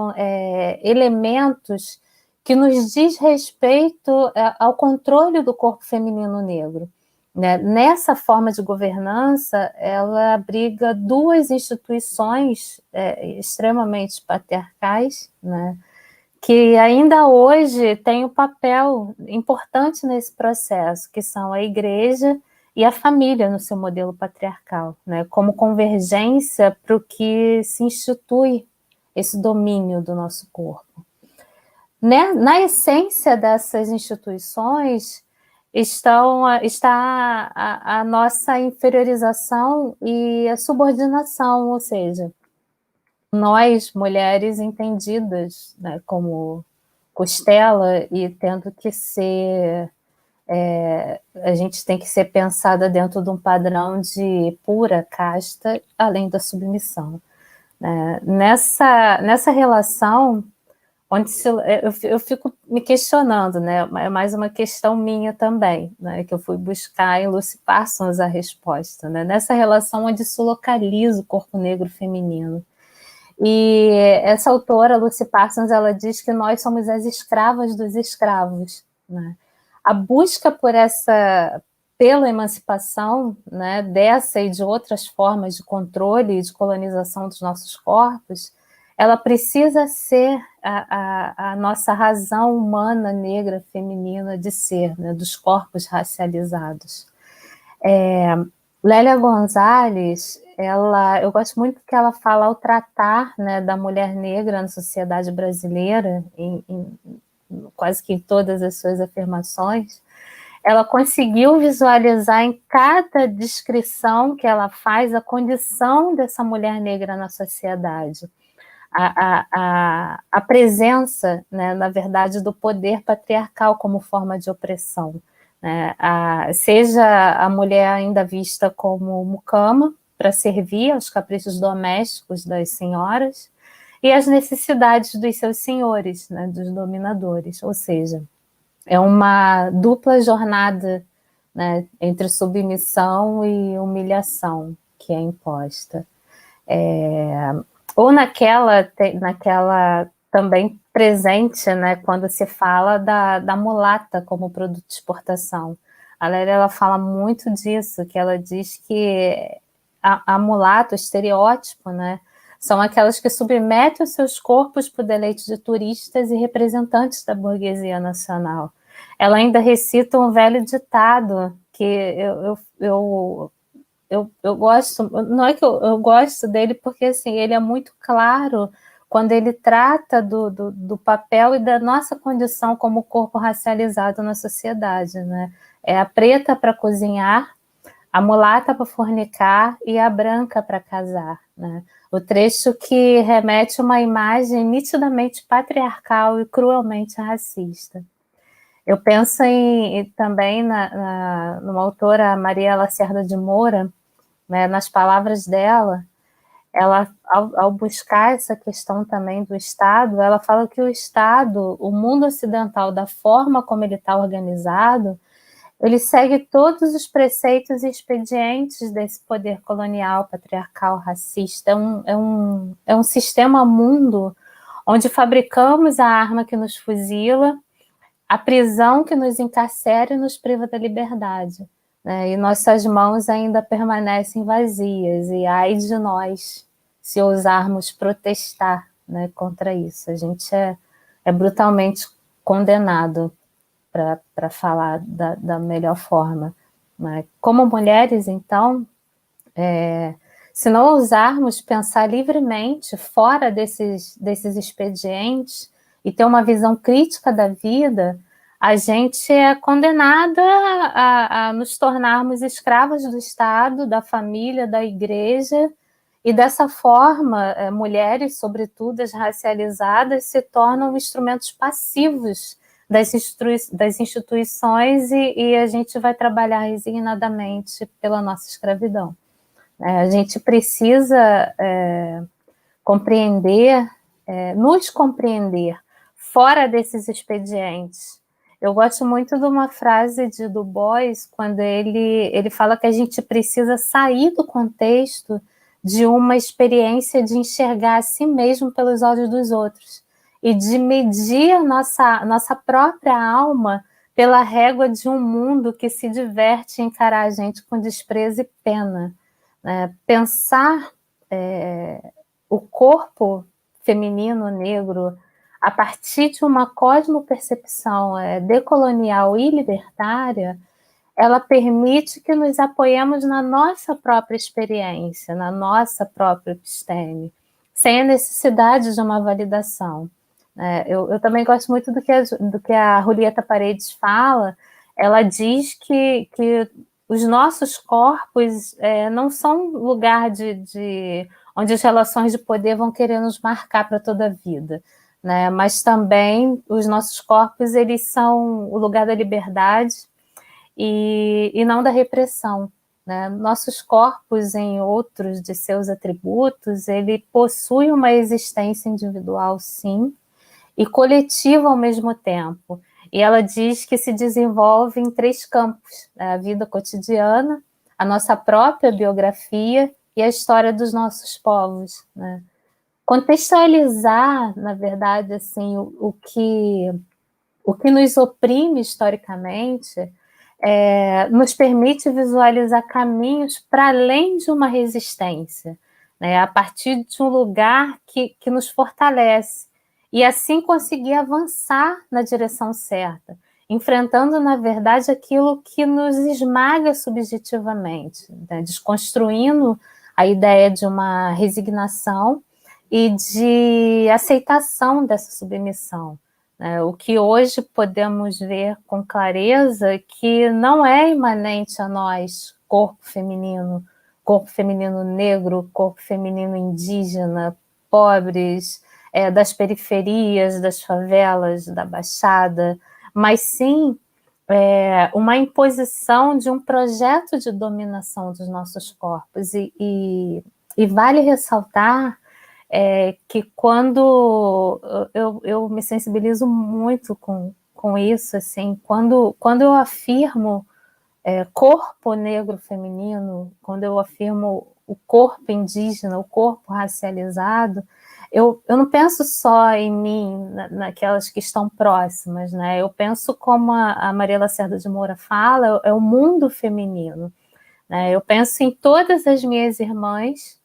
elementos que nos diz respeito ao controle do corpo feminino negro. Né? Nessa forma de governança, ela abriga duas instituições extremamente patriarcais, né? Que ainda hoje têm um papel importante nesse processo, que são a igreja e a família no seu modelo patriarcal, né? Como convergência para o que se institui esse domínio do nosso corpo. Né? Na essência dessas instituições está a nossa inferiorização e a subordinação, ou seja, nós, mulheres entendidas, né, como costela e tendo que ser... a gente tem que ser pensada dentro de um padrão de pura casta, além da submissão. Né? Nessa relação, onde eu fico me questionando, né? É mais uma questão minha também, né? Que eu fui buscar em Lucy Parsons a resposta, né? Nessa relação onde se localiza o corpo negro feminino. E essa autora, Lucy Parsons, ela diz que nós somos as escravas dos escravos, né? A busca pela emancipação, né, dessa e de outras formas de controle e de colonização dos nossos corpos, ela precisa ser a nossa razão humana, negra, feminina de ser, né, dos corpos racializados. Lélia Gonzalez, eu gosto muito que ela fala ao tratar, né, da mulher negra na sociedade brasileira, em quase que em todas as suas afirmações, ela conseguiu visualizar em cada descrição que ela faz a condição dessa mulher negra na sociedade. A presença, né, na verdade, do poder patriarcal como forma de opressão. Né? Seja a mulher ainda vista como mucama, para servir aos caprichos domésticos das senhoras, e às necessidades dos seus senhores, né, dos dominadores. Ou seja, é uma dupla jornada, né, entre submissão e humilhação que é imposta. Ou naquela também presente, né, quando se fala da mulata como produto de exportação. A Lélia, ela fala muito disso, que ela diz que a mulata, o estereótipo, né, são aquelas que submetem os seus corpos para o deleite de turistas e representantes da burguesia nacional. Ela ainda recita um velho ditado que eu gosto, não é que eu gosto dele, porque assim, ele é muito claro quando ele trata do papel e da nossa condição como corpo racializado na sociedade, né? É a preta para cozinhar, a mulata para fornicar e a branca para casar, né? O trecho que remete a uma imagem nitidamente patriarcal e cruelmente racista. Eu penso também numa autora, Maria Lacerda de Moura, né, nas palavras dela, ela, ao buscar essa questão também do Estado, ela fala que o Estado, o mundo ocidental, da forma como ele está organizado, ele segue todos os preceitos e expedientes desse poder colonial, patriarcal, racista. É um sistema mundo onde fabricamos a arma que nos fuzila, a prisão que nos encarcera e nos priva da liberdade. Né? E nossas mãos ainda permanecem vazias, e ai de nós se ousarmos protestar, né, contra isso. A gente é brutalmente condenado, para falar da melhor forma. Né? Como mulheres, então, se não ousarmos pensar livremente fora desses expedientes e ter uma visão crítica da vida, a gente é condenada a nos tornarmos escravas do Estado, da família, da igreja, e dessa forma, mulheres, sobretudo as racializadas, se tornam instrumentos passivos das instituições e a gente vai trabalhar resignadamente pela nossa escravidão. A gente precisa compreender, nos compreender fora desses expedientes. Eu gosto muito de uma frase de Du Bois, quando ele fala que a gente precisa sair do contexto de uma experiência de enxergar a si mesmo pelos olhos dos outros e de medir a nossa própria alma pela régua de um mundo que se diverte em encarar a gente com desprezo e pena. Pensar o corpo feminino negro a partir de uma cosmopercepção decolonial e libertária, ela permite que nos apoiemos na nossa própria experiência, na nossa própria episteme, sem a necessidade de uma validação. Eu também gosto muito do que a Julieta Paredes fala. Ela diz que os nossos corpos não são lugar onde as relações de poder vão querer nos marcar para toda a vida, né? Mas também os nossos corpos, eles são o lugar da liberdade e não da repressão, né? Nossos corpos, em outros de seus atributos, ele possui uma existência individual, sim, e coletiva ao mesmo tempo. E ela diz que se desenvolve em 3 campos: a vida cotidiana, a nossa própria biografia e a história dos nossos povos, né? Contextualizar, na verdade, assim, o que nos oprime historicamente nos permite visualizar caminhos para além de uma resistência, né? A partir de um lugar que nos fortalece, e assim conseguir avançar na direção certa, enfrentando, na verdade, aquilo que nos esmaga subjetivamente, né? Desconstruindo a ideia de uma resignação e de aceitação dessa submissão. O que hoje podemos ver com clareza que não é imanente a nós, corpo feminino negro, corpo feminino indígena, pobres, das periferias, das favelas, da Baixada, mas sim uma imposição de um projeto de dominação dos nossos corpos. E vale ressaltar que quando eu me sensibilizo muito com isso, assim, quando eu afirmo corpo negro feminino, quando eu afirmo o corpo indígena, o corpo racializado, eu não penso só em mim, naquelas que estão próximas, né? Eu penso, como a Maria Lacerda de Moura fala, é o mundo feminino, né? Eu penso em todas as minhas irmãs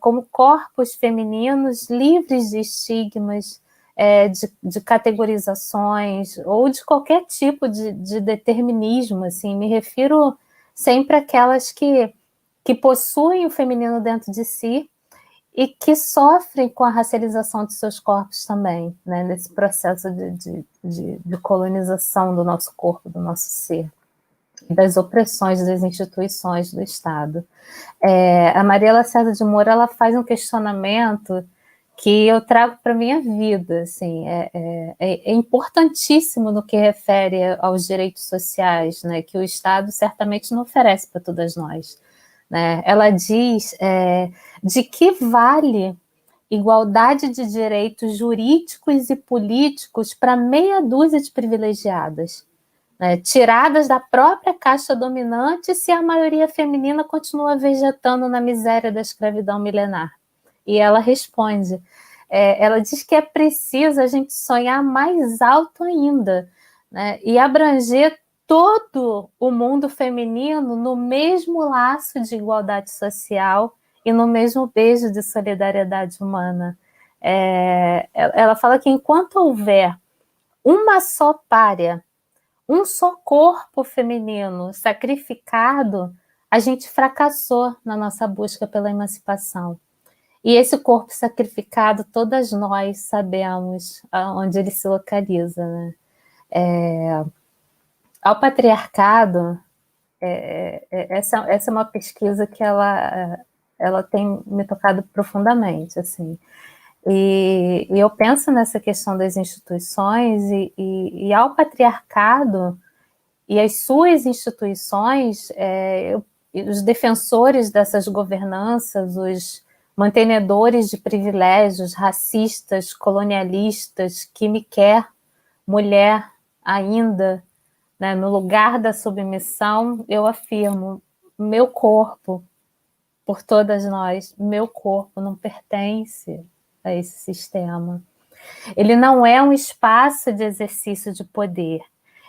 como corpos femininos livres de estigmas, de categorizações ou de qualquer tipo de determinismo. Assim, me refiro sempre àquelas que possuem o feminino dentro de si e que sofrem com a racialização de seus corpos também, né, nesse processo de colonização do nosso corpo, do nosso ser, das opressões das instituições do Estado. A Maria Lacerda de Moura, ela faz um questionamento que eu trago para a minha vida, assim, é importantíssimo no que refere aos direitos sociais, né, que o Estado certamente não oferece para todas nós, né? Ela diz de que vale igualdade de direitos jurídicos e políticos para meia dúzia de privilegiadas, né, tiradas da própria caixa dominante, se a maioria feminina continua vegetando na miséria da escravidão milenar. E ela responde, ela diz que é preciso a gente sonhar mais alto ainda, né, e abranger todo o mundo feminino no mesmo laço de igualdade social e no mesmo beijo de solidariedade humana. Ela fala que enquanto houver uma só pária, um só corpo feminino sacrificado, a gente fracassou na nossa busca pela emancipação. E esse corpo sacrificado, todas nós sabemos onde ele se localiza, né? Ao patriarcado, essa é uma pesquisa que ela tem me tocado profundamente, assim. E eu penso nessa questão das instituições e ao patriarcado e as suas instituições, os defensores dessas governanças, os mantenedores de privilégios racistas, colonialistas, que me quer mulher ainda, né, no lugar da submissão, eu afirmo, meu corpo, por todas nós, meu corpo não pertence a esse sistema. Ele não é um espaço de exercício de poder.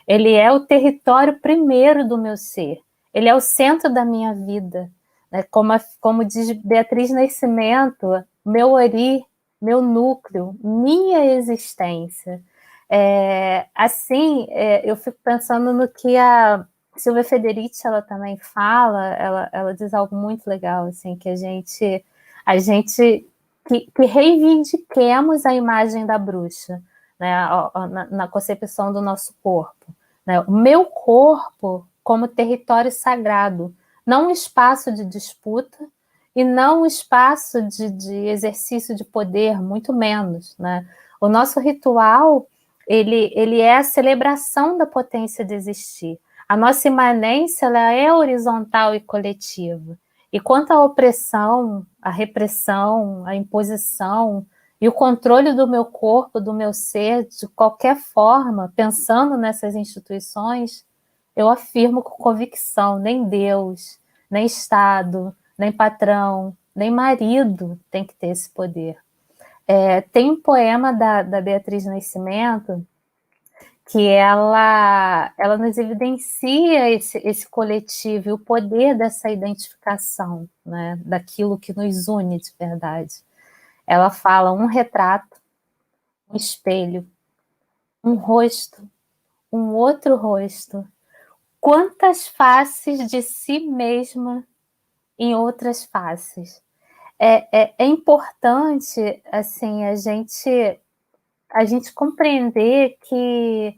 Ele é o território primeiro do meu ser. Ele é o centro da minha vida. Né? Como diz Beatriz Nascimento, meu ori, meu núcleo, minha existência. Eu fico pensando no que a Silvia Federici ela também fala, ela diz algo muito legal, assim, que a gente que reivindiquemos a imagem da bruxa, né, na concepção do nosso corpo. Né? O meu corpo como território sagrado, não um espaço de disputa e não um espaço de exercício de poder, muito menos. Né? O nosso ritual, ele é a celebração da potência de existir. A nossa imanência ela é horizontal e coletiva. E quanto à opressão, à repressão, à imposição e o controle do meu corpo, do meu ser, de qualquer forma, pensando nessas instituições, eu afirmo com convicção, nem Deus, nem Estado, nem patrão, nem marido tem que ter esse poder. Tem um poema da Beatriz Nascimento que ela nos evidencia esse coletivo e o poder dessa identificação, né, daquilo que nos une de verdade. Ela fala um retrato, um espelho, um rosto, um outro rosto, quantas faces de si mesma em outras faces. É importante assim, a gente compreender que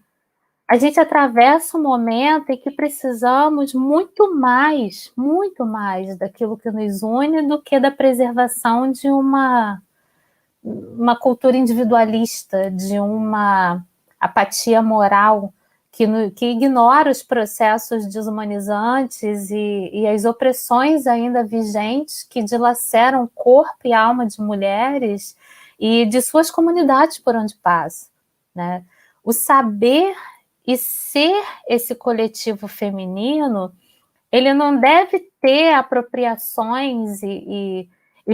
a gente atravessa um momento em que precisamos muito mais daquilo que nos une do que da preservação de uma cultura individualista, de uma apatia moral que ignora os processos desumanizantes e as opressões ainda vigentes que dilaceram o corpo e a alma de mulheres e de suas comunidades por onde passam. Né? O saber e ser esse coletivo feminino, ele não deve ter apropriações e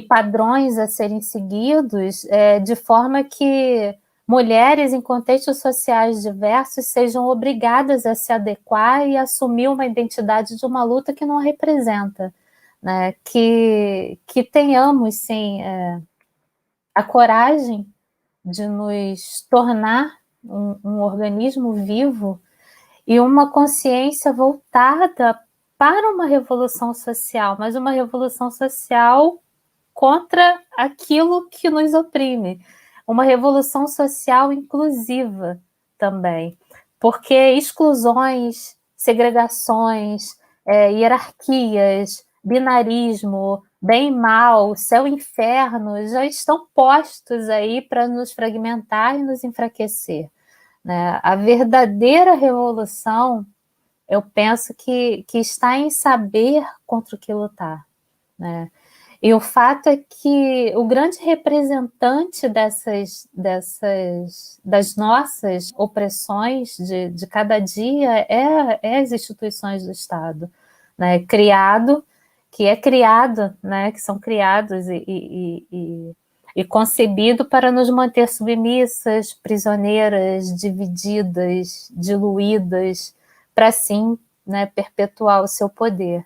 padrões a serem seguidos de forma que mulheres em contextos sociais diversos sejam obrigadas a se adequar e assumir uma identidade de uma luta que não a representa. Né? Que tenhamos, sim, a coragem de nos tornar um organismo vivo e uma consciência voltada para uma revolução social, mas uma revolução social contra aquilo que nos oprime. Uma revolução social inclusiva também, porque exclusões, segregações, hierarquias, binarismo, bem e mal, céu e inferno, já estão postos aí para nos fragmentar e nos enfraquecer. Né? A verdadeira revolução, eu penso que está em saber contra o que lutar. Né? E o fato é que o grande representante das nossas opressões de cada dia é as instituições do Estado, né? Né? Que são criados e concebido para nos manter submissas, prisioneiras, divididas, diluídas, para assim, né, perpetuar o seu poder.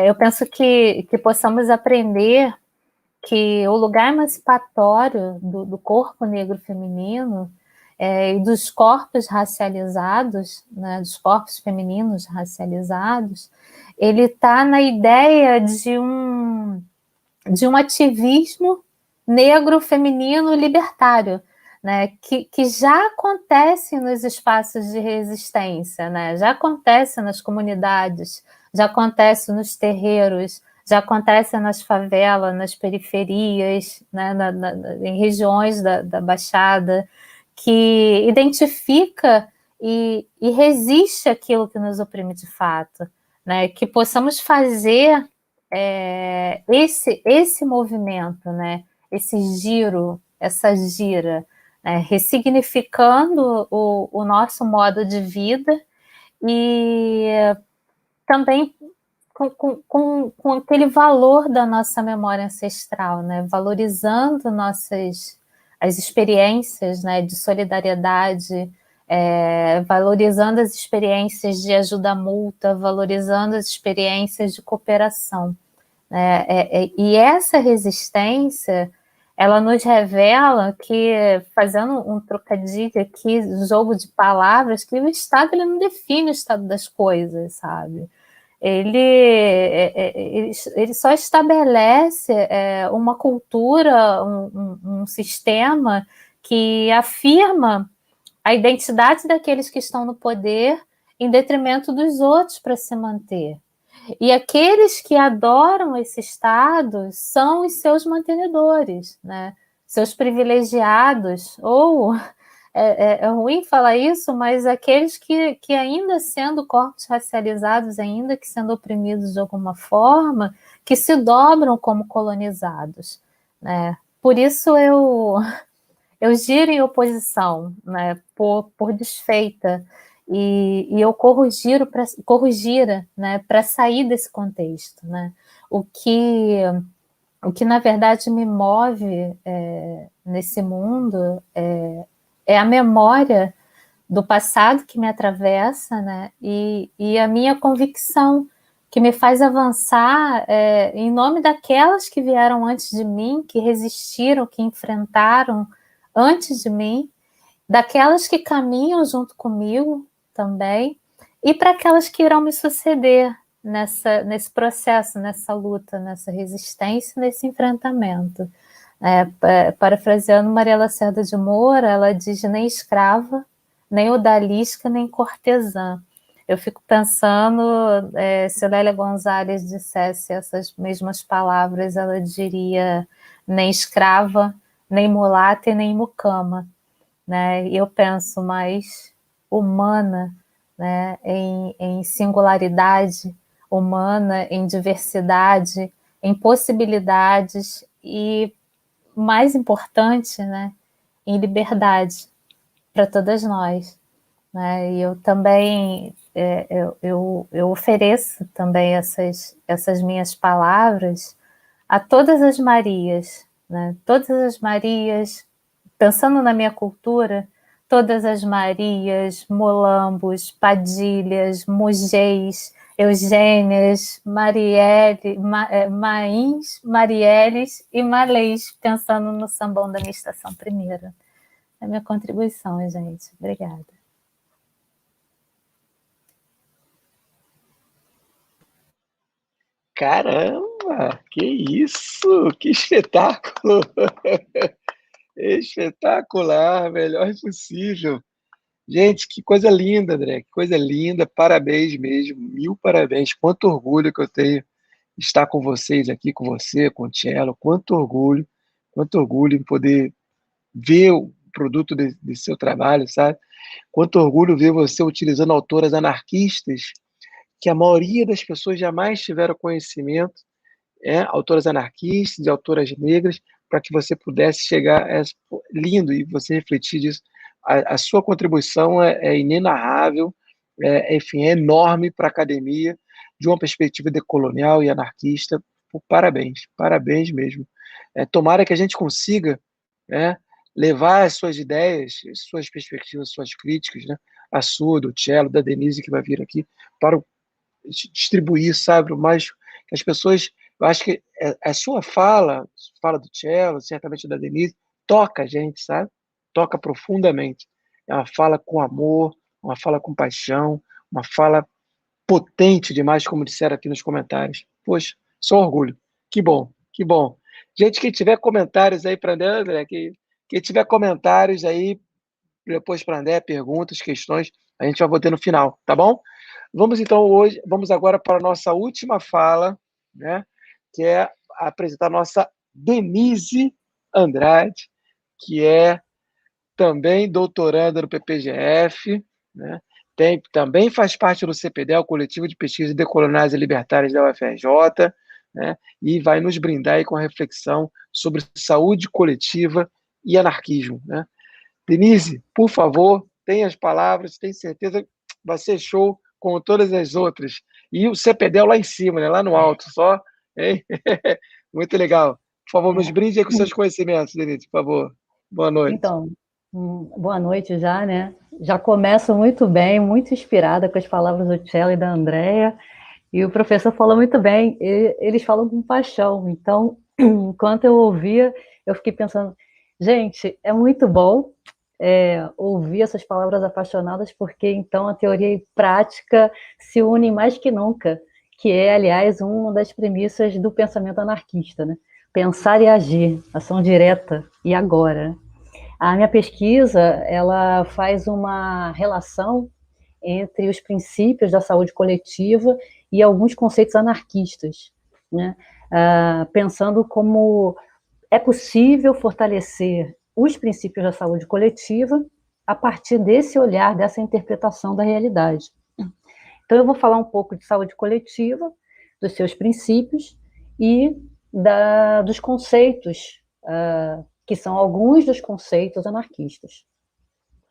Eu penso que possamos aprender que o lugar emancipatório do corpo negro feminino e dos corpos racializados, né, dos corpos femininos racializados, ele está na ideia de um ativismo negro feminino libertário, né, que já acontece nos espaços de resistência, né, já acontece nas comunidades, já acontece nos terreiros, já acontece nas favelas, nas periferias, né, em regiões da Baixada, que identifica e resiste àquilo que nos oprime de fato, né? Que possamos fazer esse movimento, né? Esse giro, essa gira, né? Ressignificando o nosso modo de vida e também com aquele valor da nossa memória ancestral, né? Valorizando as experiências, né, de solidariedade, valorizando as experiências de ajuda mútua, valorizando as experiências de cooperação. E essa resistência, ela nos revela que, fazendo um trocadilho aqui, jogo de palavras, que o Estado ele não define o estado das coisas, sabe? Ele só estabelece uma cultura, um sistema que afirma a identidade daqueles que estão no poder em detrimento dos outros para se manter. E aqueles que adoram esse Estado são os seus mantenedores, né? Seus privilegiados, ou é ruim falar isso, mas aqueles que ainda sendo corpos racializados, ainda que sendo oprimidos de alguma forma, que se dobram como colonizados, né? Por isso eu giro em oposição, né? Por desfeita, e eu corrigira, né? Para sair desse contexto, né? O que na verdade me move nesse mundo é a memória do passado que me atravessa, né? E a minha convicção que me faz avançar em nome daquelas que vieram antes de mim, que resistiram, que enfrentaram antes de mim, daquelas que caminham junto comigo também, e para aquelas que irão me suceder nesse processo, nessa luta, nessa resistência, nesse enfrentamento. Parafraseando Maria Lacerda de Moura, ela diz: nem escrava, nem odalisca, nem cortesã. Eu fico pensando, se Lélia Gonzalez dissesse essas mesmas palavras, ela diria: nem escrava, nem mulata e nem mucama, né? E eu penso mais humana, né? Em singularidade, humana em diversidade, em possibilidades e, mais importante, né, em liberdade para todas nós, né? E eu também eu ofereço também essas minhas palavras a todas as Marias, né? Todas as Marias, pensando na minha cultura, todas as Marias, Molambos, Padilhas, Mugês, Eugênias, Maíns, Marielles e Malês, pensando no sambão da minha estação primeira. É a minha contribuição, gente. Obrigada. Caramba, que isso! Que espetáculo! Espetacular, melhor impossível. Gente, que coisa linda, André, que coisa linda, parabéns mesmo, mil parabéns. Quanto orgulho que eu tenho de estar com vocês aqui, com você, com o Cello, quanto orgulho em poder ver o produto de seu trabalho, sabe? Quanto orgulho ver você utilizando autoras anarquistas, que a maioria das pessoas jamais tiveram conhecimento, autoras anarquistas e autoras negras, para que você pudesse chegar lindo, e você refletir disso. A sua contribuição é inenarrável, enfim, é enorme para a academia, de uma perspectiva decolonial e anarquista. Parabéns, parabéns mesmo. Tomara que a gente consiga, né, levar as suas ideias, suas perspectivas, suas críticas, né, a sua, do Cello, da Denise, que vai vir aqui, para distribuir, sabe, mais que as pessoas. Eu acho que a sua fala do Cello, certamente da Denise, toca a gente, sabe? Toca profundamente. É uma fala com amor, uma fala com paixão, uma fala potente demais, como disseram aqui nos comentários. Poxa, só orgulho. Que bom, que bom. Gente, quem tiver comentários aí para André, quem tiver comentários aí, depois para André, perguntas, questões, a gente vai botar no final, tá bom? Vamos agora para a nossa última fala, né? que é apresentar a nossa Denise Andrade, que é também doutoranda no PPGF, né? Também faz parte do CPDE, o Coletivo de Pesquisa Decoloniais e Libertárias da UFRJ, né? E vai nos brindar aí com a reflexão sobre saúde coletiva e anarquismo, né? Denise, por favor, tenha as palavras, tenho certeza que vai ser show como todas as outras. E o CPDEL lá em cima, né? Lá no alto, só. Hein? Muito legal. Por favor, nos brinde aí com seus conhecimentos, Denise, por favor. Boa noite. Então, boa noite já, né? Já começo muito bem, muito inspirada com as palavras do Tchelo e da Andrea, e o professor falou muito bem, eles falam com paixão, então, enquanto eu ouvia, eu fiquei pensando, gente, é muito bom ouvir essas palavras apaixonadas, porque então a teoria e prática se unem mais que nunca, que é, aliás, uma das premissas do pensamento anarquista, né? Pensar e agir, ação direta e agora. A minha pesquisa, ela faz uma relação entre os princípios da saúde coletiva e alguns conceitos anarquistas, né? Pensando como é possível fortalecer os princípios da saúde coletiva a partir desse olhar, dessa interpretação da realidade. Então, eu vou falar um pouco de saúde coletiva, dos seus princípios e dos conceitos, que são alguns dos conceitos anarquistas.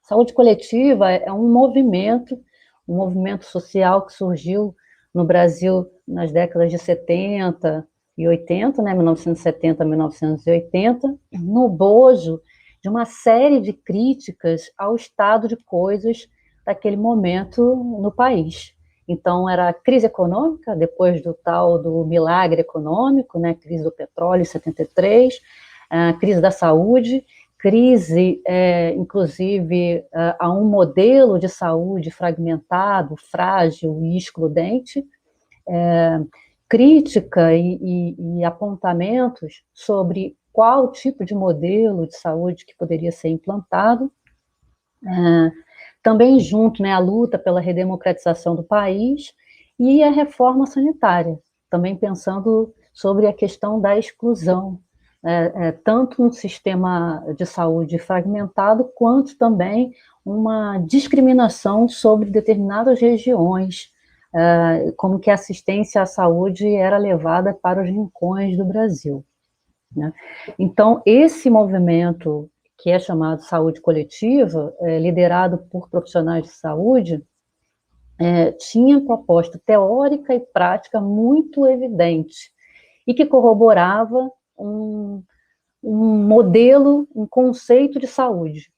Saúde coletiva é um movimento social que surgiu no Brasil nas décadas de 70 e 80, né, 1970 a 1980, no bojo de uma série de críticas ao estado de coisas daquele momento no país. Então, era a crise econômica, depois do tal do milagre econômico, né, crise do petróleo em 73, a crise da saúde, crise, inclusive, a um modelo de saúde fragmentado, frágil e excludente, crítica e apontamentos sobre qual tipo de modelo de saúde que poderia ser implantado, também junto, né, a luta pela redemocratização do país e a reforma sanitária, também pensando sobre a questão da exclusão, tanto um sistema de saúde fragmentado, quanto também uma discriminação sobre determinadas regiões, como que a assistência à saúde era levada para os rincões do Brasil, né? Então, esse movimento, que é chamado saúde coletiva, liderado por profissionais de saúde, tinha proposta teórica e prática muito evidente, e que corroborava um modelo, um conceito de saúde.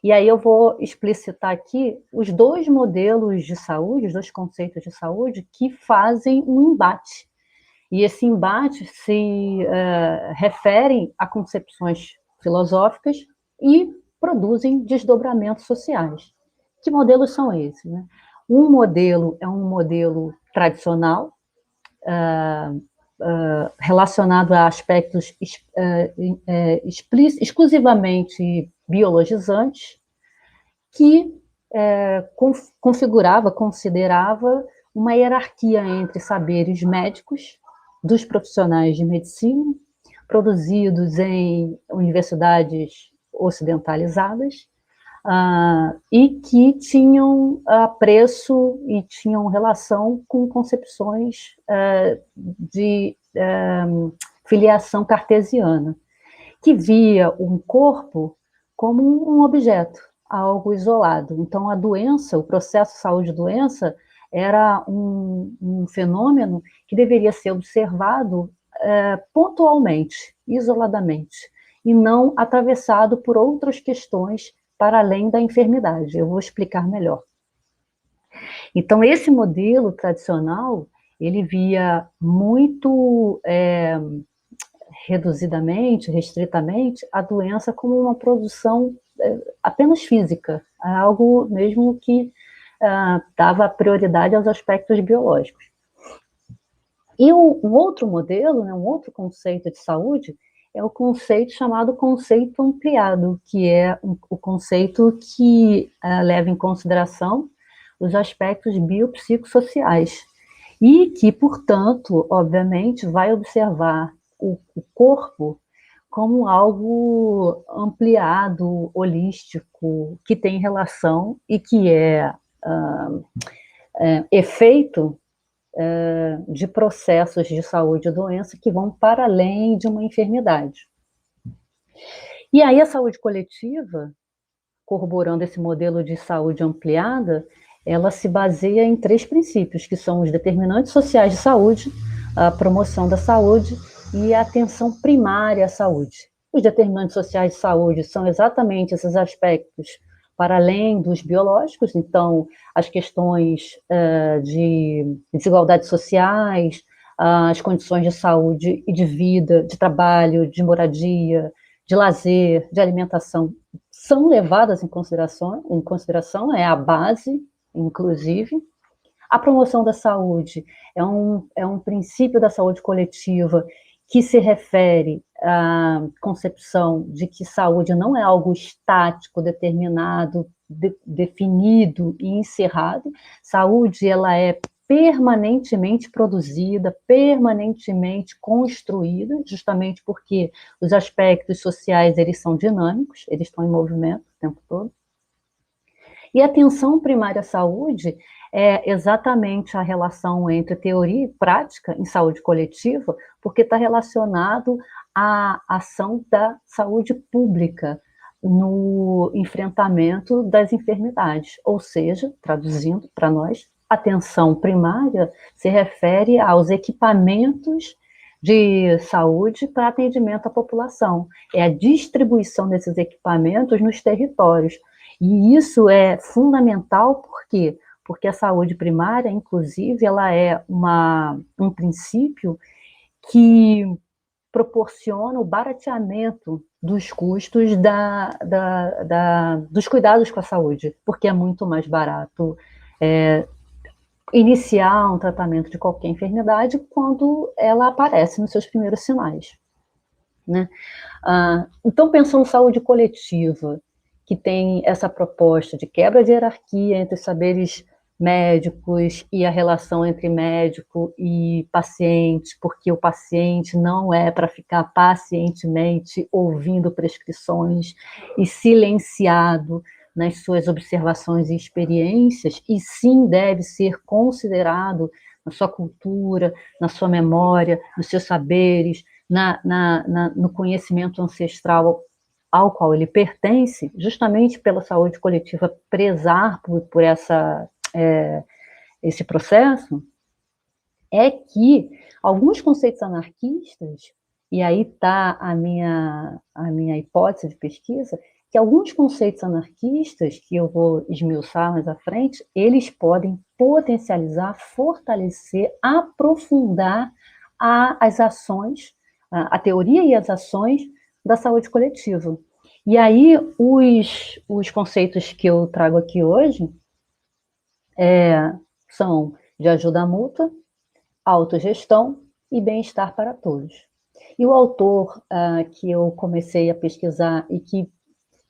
E aí eu vou explicitar aqui os dois modelos de saúde, os dois conceitos de saúde que fazem um embate. E esse embate se refere a concepções filosóficas e produzem desdobramentos sociais. Que modelos são esses, né? Um modelo é um modelo tradicional, relacionado a aspectos exclusivamente biologizantes, que considerava uma hierarquia entre saberes médicos dos profissionais de medicina, produzidos em universidades ocidentalizadas, e que tinham apreço e tinham relação com concepções de filiação cartesiana, que via um corpo como um objeto, algo isolado. Então, a doença, o processo saúde-doença, era um fenômeno que deveria ser observado pontualmente, isoladamente, e não atravessado por outras questões para além da enfermidade. Eu vou explicar melhor. Então, esse modelo tradicional, ele via muito reduzidamente, restritamente, a doença como uma produção apenas física, algo mesmo que dava prioridade aos aspectos biológicos. E um outro modelo, né, um outro conceito de saúde, é o conceito chamado conceito ampliado, que é o conceito que leva em consideração os aspectos biopsicossociais. e que, portanto, obviamente, vai observar o corpo como algo ampliado, holístico, que tem relação e que é efeito de processos de saúde e doença que vão para além de uma enfermidade. E aí a saúde coletiva, corroborando esse modelo de saúde ampliada, ela se baseia em 3 princípios, que são os determinantes sociais de saúde, a promoção da saúde e a atenção primária à saúde. Os determinantes sociais de saúde são exatamente esses aspectos para além dos biológicos, então, as questões de desigualdades sociais, as condições de saúde e de vida, de trabalho, de moradia, de lazer, de alimentação, são levadas em consideração, é a base, inclusive. A promoção da saúde é um princípio da saúde coletiva que se refere à concepção de que saúde não é algo estático, determinado, definido e encerrado. Saúde, ela é permanentemente produzida, permanentemente construída, justamente porque os aspectos sociais, eles são dinâmicos, eles estão em movimento o tempo todo. E a atenção primária à saúde é exatamente a relação entre teoria e prática em saúde coletiva, porque está relacionado à ação da saúde pública no enfrentamento das enfermidades, ou seja, traduzindo para nós, atenção primária se refere aos equipamentos de saúde para atendimento à população, é a distribuição desses equipamentos nos territórios, e isso é fundamental, por quê? Porque a saúde primária, inclusive, ela é um princípio que proporciona o barateamento dos custos dos cuidados com a saúde, porque é muito mais barato iniciar um tratamento de qualquer enfermidade quando ela aparece nos seus primeiros sinais, né? Então, pensando em saúde coletiva, que tem essa proposta de quebra de hierarquia entre os saberes médicos e a relação entre médico e paciente, porque o paciente não é para ficar pacientemente ouvindo prescrições e silenciado nas suas observações e experiências, e sim deve ser considerado na sua cultura, na sua memória, nos seus saberes, no conhecimento ancestral ao qual ele pertence, justamente pela saúde coletiva prezar por esse processo, é que alguns conceitos anarquistas, e aí está a minha hipótese de pesquisa, que alguns conceitos anarquistas, que eu vou esmiuçar mais à frente, eles podem potencializar, fortalecer, aprofundar as ações, a teoria e as ações da saúde coletiva. E aí, os conceitos que eu trago aqui hoje são de ajuda mútua, autogestão e bem-estar para todos. E o autor que eu comecei a pesquisar e que,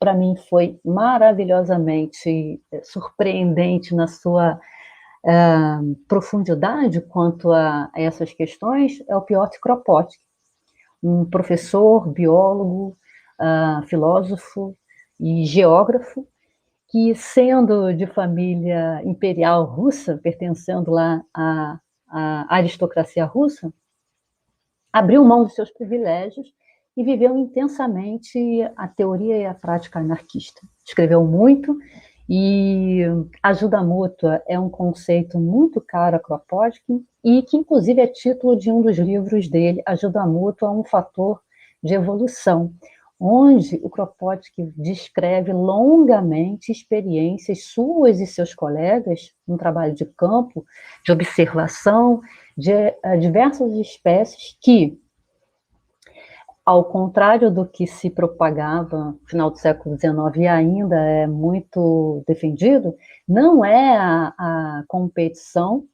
para mim, foi maravilhosamente surpreendente na sua profundidade quanto a essas questões é o Piotr Kropotkin, um professor, biólogo, filósofo e geógrafo, que, sendo de família imperial russa, pertencendo lá à aristocracia russa, abriu mão dos seus privilégios e viveu intensamente a teoria e a prática anarquista. Escreveu muito, e ajuda mútua é um conceito muito caro a Kropotkin, e que, inclusive, é título de um dos livros dele, Ajuda Mútua, um fator de evolução, onde o Kropotkin descreve longamente experiências suas e seus colegas, um trabalho de campo, de observação de diversas espécies que, ao contrário do que se propagava no final do século XIX e ainda é muito defendido, não é a competição,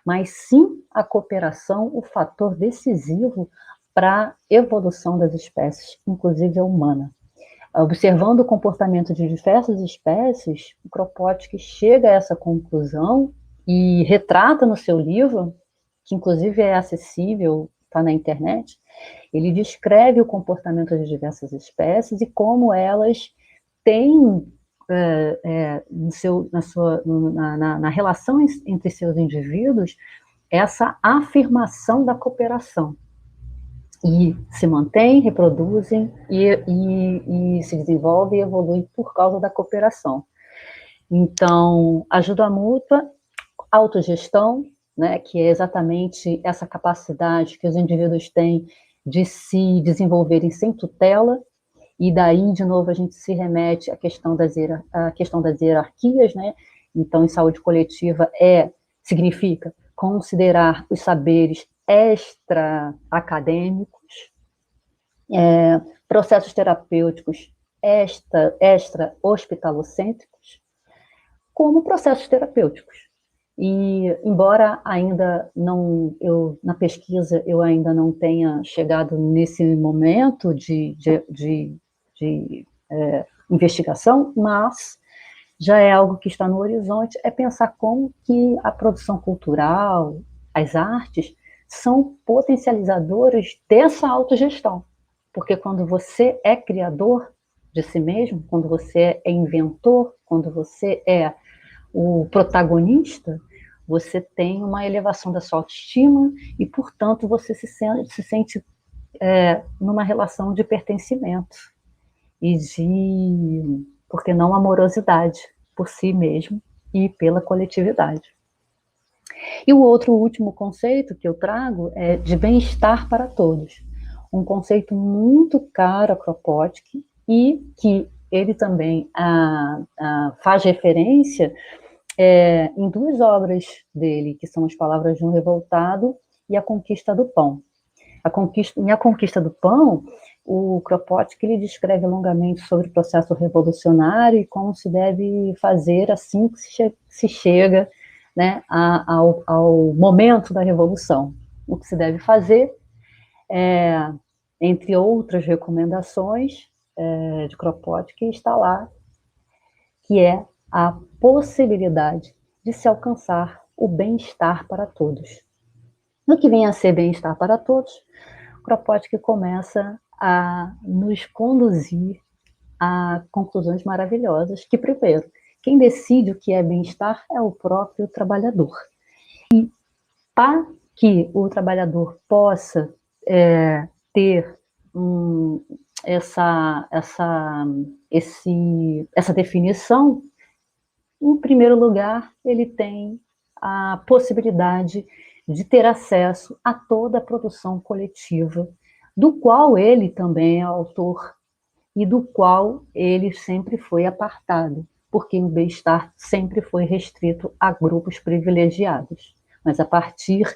mas sim a cooperação o fator decisivo para a evolução das espécies, inclusive a humana. Observando o comportamento de diversas espécies, o Kropotkin chega a essa conclusão e retrata no seu livro que inclusive é acessível, está na internet, ele descreve o comportamento de diversas espécies e como elas têm na relação entre seus indivíduos essa afirmação da cooperação. E se mantêm, reproduzem e se desenvolvem e evoluem por causa da cooperação. Então, ajuda mútua, autogestão, né, que é exatamente essa capacidade que os indivíduos têm de se desenvolverem sem tutela, e daí, de novo, a gente se remete à questão das hierarquias, né? Então, em saúde coletiva significa considerar os saberes extra-acadêmicos, processos terapêuticos extra-hospitalocêntricos, como processos terapêuticos. E, embora ainda não, na pesquisa, eu ainda não tenha chegado nesse momento de investigação, mas já é algo que está no horizonte, é pensar como que a produção cultural, as artes, são potencializadores dessa autogestão. Porque quando você é criador de si mesmo, quando você é inventor, quando você é o protagonista, você tem uma elevação da sua autoestima e, portanto, você se sente numa relação de pertencimento e de, por que não, amorosidade por si mesmo e pela coletividade. E o último conceito que eu trago é de bem-estar para todos. Um conceito muito caro a Kropotkin e que ele também faz referência em duas obras dele, que são As Palavras de um Revoltado e A Conquista do Pão. Em A Conquista do Pão, o Kropotkin ele descreve longamente sobre o processo revolucionário e como se deve fazer assim que se chega, né, ao momento da revolução. O que se deve fazer, entre outras recomendações de Kropotkin, está lá, que é a possibilidade de se alcançar o bem-estar para todos. No que vem a ser bem-estar para todos, Kropotkin começa a nos conduzir a conclusões maravilhosas, que, primeiro, quem decide o que é bem-estar é o próprio trabalhador. E para que o trabalhador possa ter essa definição, em primeiro lugar, ele tem a possibilidade de ter acesso a toda a produção coletiva, do qual ele também é autor e do qual ele sempre foi apartado, porque o bem-estar sempre foi restrito a grupos privilegiados. Mas a partir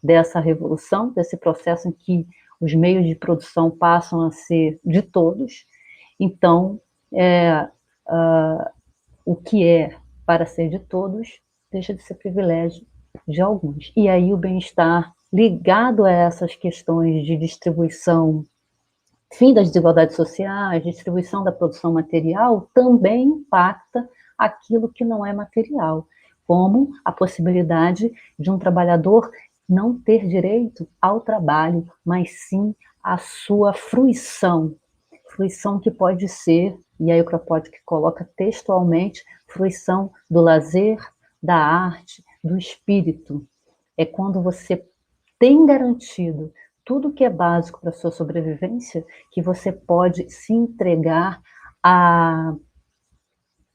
dessa revolução, desse processo em que os meios de produção passam a ser de todos, então, o que é para ser de todos deixa de ser privilégio de alguns. E aí o bem-estar ligado a essas questões de distribuição, fim das desigualdades sociais, distribuição da produção material, também impacta aquilo que não é material, como a possibilidade de um trabalhador não ter direito ao trabalho, mas sim à sua fruição que pode ser, e aí o Kropotkin coloca textualmente, fruição do lazer, da arte, do espírito. É quando você tem garantido tudo que é básico para a sua sobrevivência, que você pode se entregar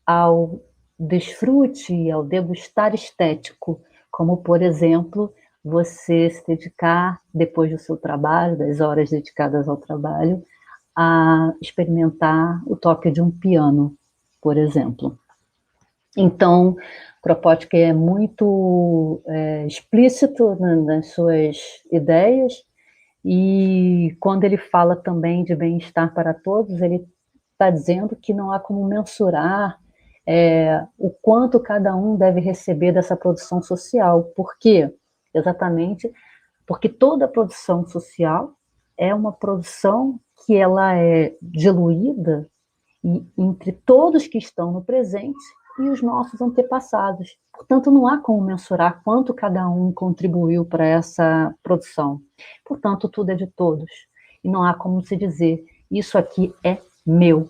ao desfrute, ao degustar estético, como, por exemplo, você se dedicar, depois do seu trabalho, das horas dedicadas ao trabalho, a experimentar o toque de um piano, por exemplo. Então, Kropotkin é muito explícito nas suas ideias, e quando ele fala também de bem-estar para todos, ele está dizendo que não há como mensurar o quanto cada um deve receber dessa produção social. Por quê? Exatamente porque toda produção social é uma produção que ela é diluída entre todos que estão no presente e os nossos antepassados. Portanto, não há como mensurar quanto cada um contribuiu para essa produção. Portanto, tudo é de todos. E não há como se dizer, isso aqui é meu,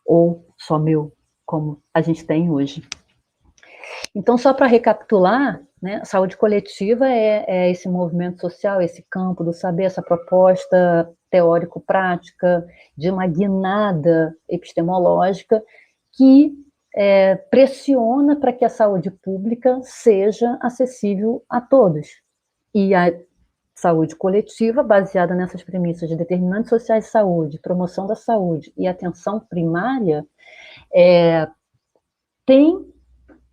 ou só meu, como a gente tem hoje. Então, só para recapitular, né, a saúde coletiva é esse movimento social, esse campo do saber, essa proposta teórico-prática de uma guinada epistemológica que pressiona para que a saúde pública seja acessível a todos. E a saúde coletiva, baseada nessas premissas de determinantes sociais de saúde, promoção da saúde e atenção primária, tem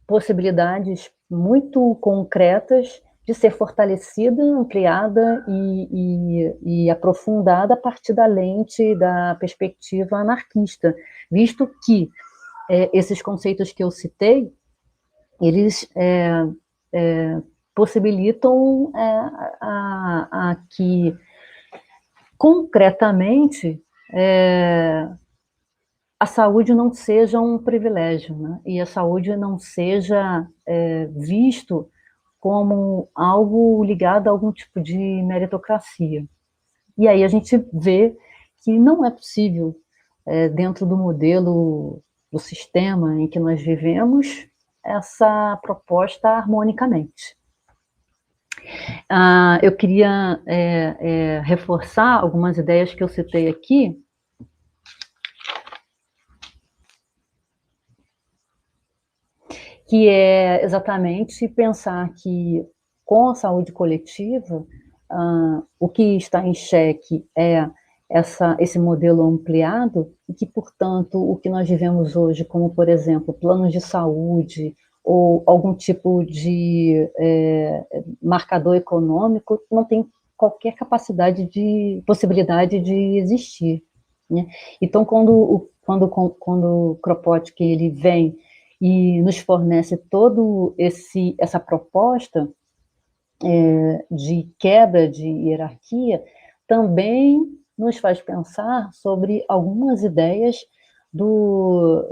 possibilidades muito concretas de ser fortalecida, ampliada e aprofundada a partir da lente da perspectiva anarquista, visto que esses conceitos que eu citei, eles possibilitam a que, concretamente, a saúde não seja um privilégio, né? E a saúde não seja visto como algo ligado a algum tipo de meritocracia. E aí a gente vê que não é possível, dentro do modelo do sistema em que nós vivemos, essa proposta harmonicamente. Eu queria reforçar algumas ideias que eu citei aqui, que é exatamente pensar que, com a saúde coletiva, o que está em xeque é esse modelo ampliado, e que, portanto, o que nós vivemos hoje, como, por exemplo, planos de saúde, ou algum tipo de marcador econômico, não tem qualquer possibilidade de existir, né? Então, quando o Kropotkin ele vem e nos fornece todo essa proposta de quebra de hierarquia, também nos faz pensar sobre algumas ideias do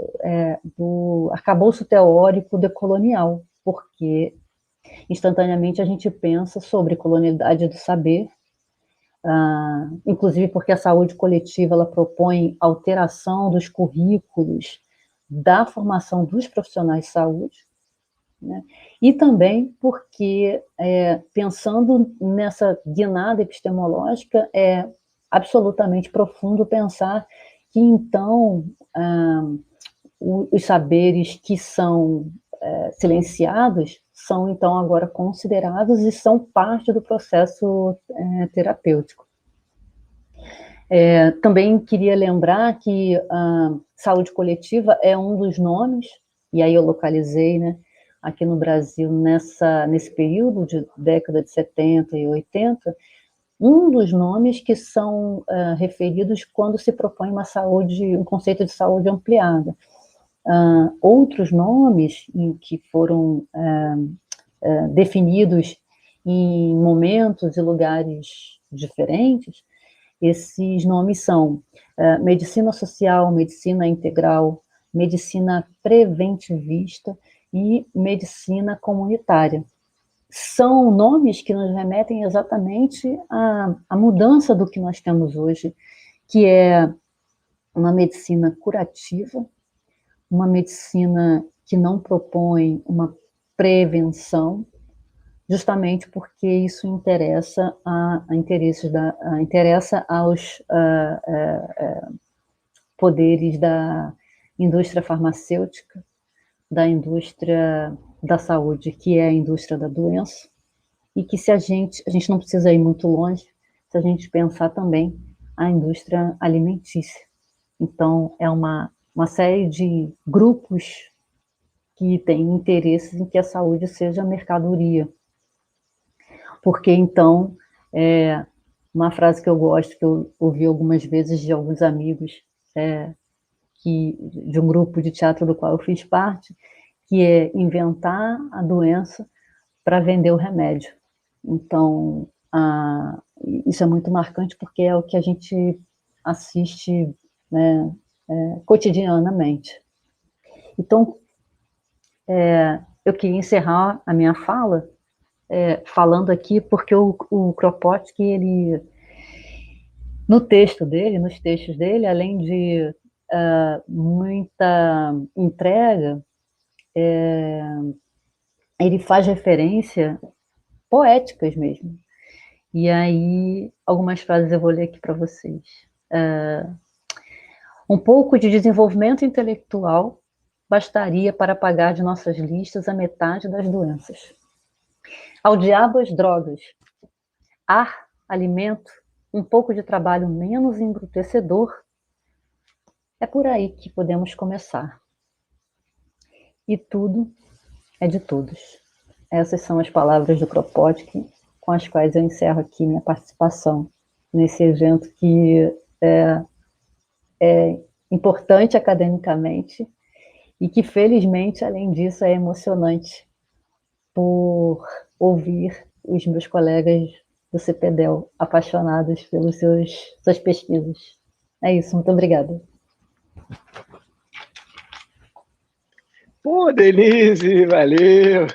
arcabouço teórico decolonial, porque instantaneamente a gente pensa sobre colonialidade do saber, inclusive porque a saúde coletiva ela propõe alteração dos currículos da formação dos profissionais de saúde, né? E também porque, pensando nessa guinada epistemológica, é absolutamente profundo pensar que, então, os saberes que são silenciados são, então, agora considerados e são parte do processo terapêutico. Também queria lembrar que a saúde coletiva é um dos nomes, e aí eu localizei, né, aqui no Brasil, nesse período de década de 70 e 80, um dos nomes que são referidos quando se propõe um conceito de saúde ampliada. Outros nomes que foram definidos em momentos e lugares diferentes, esses nomes são medicina social, medicina integral, medicina preventivista e medicina comunitária. São nomes que nos remetem exatamente à mudança do que nós temos hoje, que é uma medicina curativa, uma medicina que não propõe uma prevenção, justamente porque isso interessa interessa aos poderes da indústria farmacêutica, da indústria da saúde, que é a indústria da doença, e que se a gente não precisa ir muito longe, se a gente pensar também a indústria alimentícia. Então, é uma série de grupos que têm interesses em que a saúde seja mercadoria. Porque, então, uma frase que eu gosto, que eu ouvi algumas vezes de alguns amigos de um grupo de teatro do qual eu fiz parte, que é inventar a doença para vender o remédio. Então, isso é muito marcante porque é o que a gente assiste, né, cotidianamente. Então, eu queria encerrar a minha fala falando aqui, porque o Kropotkin, ele, nos textos dele, além de muita entrega, ele faz referência poéticas mesmo. E aí, algumas frases eu vou ler aqui para vocês. Um pouco de desenvolvimento intelectual bastaria para apagar de nossas listas a metade das doenças. Ao diabo as drogas. Ar, alimento, um pouco de trabalho menos embrutecedor. É por aí que podemos começar. E tudo é de todos. Essas são as palavras do Kropotkin, com as quais eu encerro aqui minha participação nesse evento que é importante academicamente e que, felizmente, além disso, é emocionante por ouvir os meus colegas do CPDEL apaixonados pelas suas pesquisas. É isso, muito obrigada. Pô, Denise, valeu!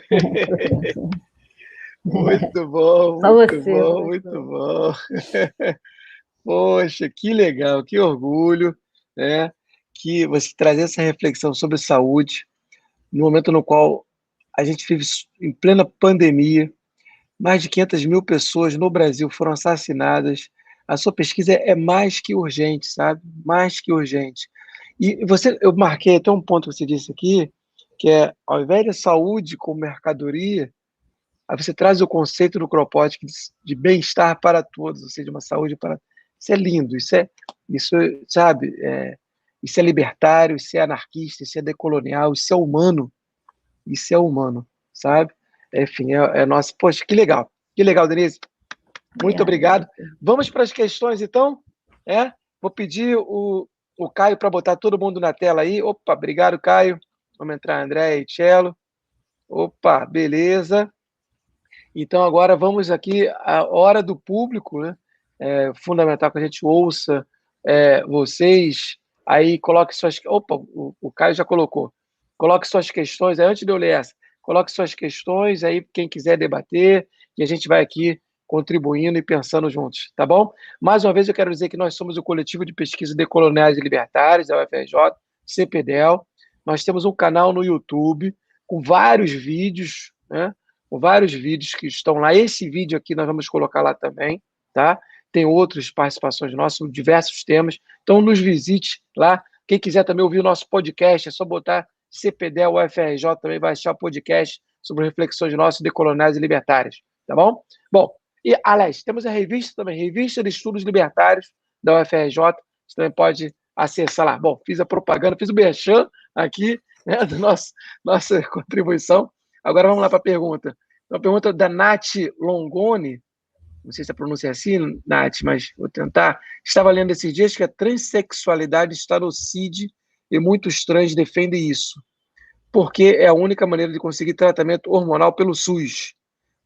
Muito bom, Só muito você, bom, muito bom. Poxa, que legal, que orgulho, né? Que você trazer essa reflexão sobre saúde, no momento no qual a gente vive em plena pandemia, mais de 500 mil pessoas no Brasil foram assassinadas. A sua pesquisa é mais que urgente, sabe? Mais que urgente. E eu marquei até um ponto que você disse aqui, que é, ao invés de saúde como mercadoria, aí você traz o conceito do Kropotkin de bem-estar para todos, ou seja, uma saúde para... Isso é lindo, isso sabe, isso é libertário, isso é anarquista, isso é decolonial, isso é humano, sabe? Enfim, é nosso... Poxa, que legal, Denise. Muito obrigado. Vamos para as questões, então? Vou pedir o Caio para botar todo mundo na tela aí. Opa, obrigado, Caio. Vamos entrar, André e Cello. Opa, beleza. Então, agora vamos aqui à hora do público, né? É fundamental que a gente ouça vocês. Aí, coloque suas... Opa, o Caio já colocou. Coloque suas questões. Aí, antes de eu ler essa, coloque suas questões. Aí, quem quiser debater, e a gente vai aqui contribuindo e pensando juntos, tá bom? Mais uma vez, eu quero dizer que nós somos o Coletivo de Pesquisa Decoloniais e Libertários, da UFRJ, CPDEL. Nós temos um canal no YouTube com vários vídeos, né? Com vários vídeos que estão lá. Esse vídeo aqui nós vamos colocar lá também, tá? Tem outras participações nossas, sobre diversos temas. Então, nos visite lá. Quem quiser também ouvir o nosso podcast, é só botar CPDEL UFRJ, também vai achar o podcast sobre reflexões nossas decoloniais e libertárias, tá bom? Bom, e, aliás, temos a revista também, Revista de Estudos Libertários da UFRJ, você também pode acessar lá. Bom, fiz a propaganda, fiz o merchan aqui, né, da nossa contribuição. Agora vamos lá para a pergunta. Uma pergunta da Nath Longoni, não sei se a pronúncia é assim, Nath, mas vou tentar. Estava lendo esses dias que a transexualidade está no CID e muitos trans defendem isso, porque é a única maneira de conseguir tratamento hormonal pelo SUS.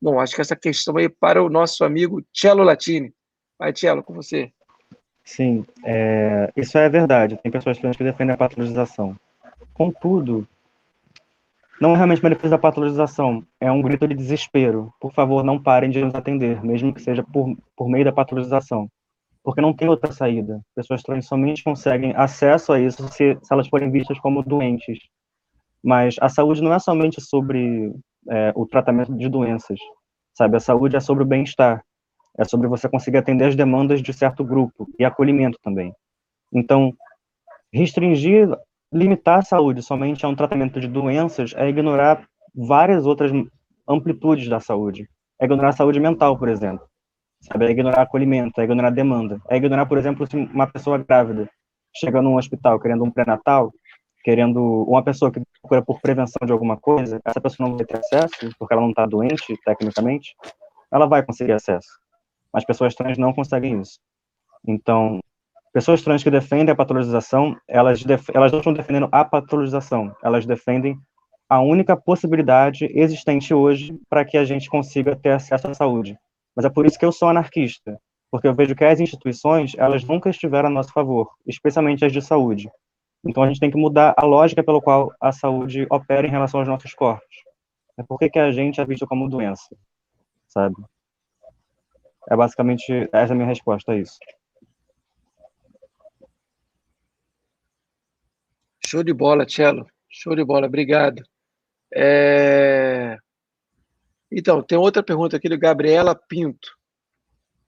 Bom, acho que essa questão aí para o nosso amigo Cello Latini. Vai, Cello, com você. Sim, isso é verdade. Tem pessoas trans que defendem a patologização. Contudo, não é realmente uma defesa da patologização, é um grito de desespero. Por favor, não parem de nos atender, mesmo que seja por meio da patologização. Porque não tem outra saída. Pessoas trans somente conseguem acesso a isso se elas forem vistas como doentes. Mas a saúde não é somente sobre o tratamento de doenças, sabe? A saúde é sobre o bem-estar. É sobre você conseguir atender as demandas de certo grupo e acolhimento também. Então, limitar a saúde somente a um tratamento de doenças é ignorar várias outras amplitudes da saúde. É ignorar a saúde mental, por exemplo. Sabe? É ignorar acolhimento, é ignorar demanda. É ignorar, por exemplo, se uma pessoa grávida chega num hospital querendo um pré-natal, querendo uma pessoa que procura por prevenção de alguma coisa, essa pessoa não vai ter acesso, porque ela não está doente, tecnicamente, ela vai conseguir acesso. Mas pessoas trans não conseguem isso. Então, pessoas trans que defendem a patologização, elas não estão defendendo a patologização, elas defendem a única possibilidade existente hoje para que a gente consiga ter acesso à saúde. Mas é por isso que eu sou anarquista, porque eu vejo que as instituições, elas nunca estiveram a nosso favor, especialmente as de saúde. Então a gente tem que mudar a lógica pela qual a saúde opera em relação aos nossos corpos. Por que que a gente é visto como doença, sabe? É basicamente essa a minha resposta a isso. Show de bola, Tchelo. Show de bola, obrigado. Então, tem outra pergunta aqui do Gabriela Pinto.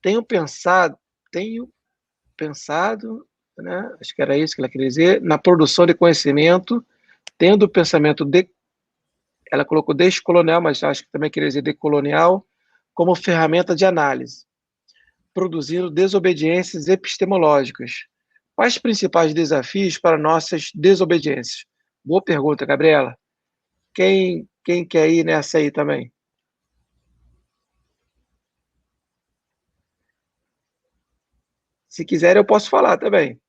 Tenho pensado, né? Acho que era isso que ela queria dizer, na produção de conhecimento, tendo o pensamento ela colocou descolonial, mas acho que também queria dizer decolonial, como ferramenta de análise, produzindo desobediências epistemológicas. Quais os principais desafios para nossas desobediências? Boa pergunta, Gabriela. Quem quer ir nessa aí também? Se quiser, eu posso falar também.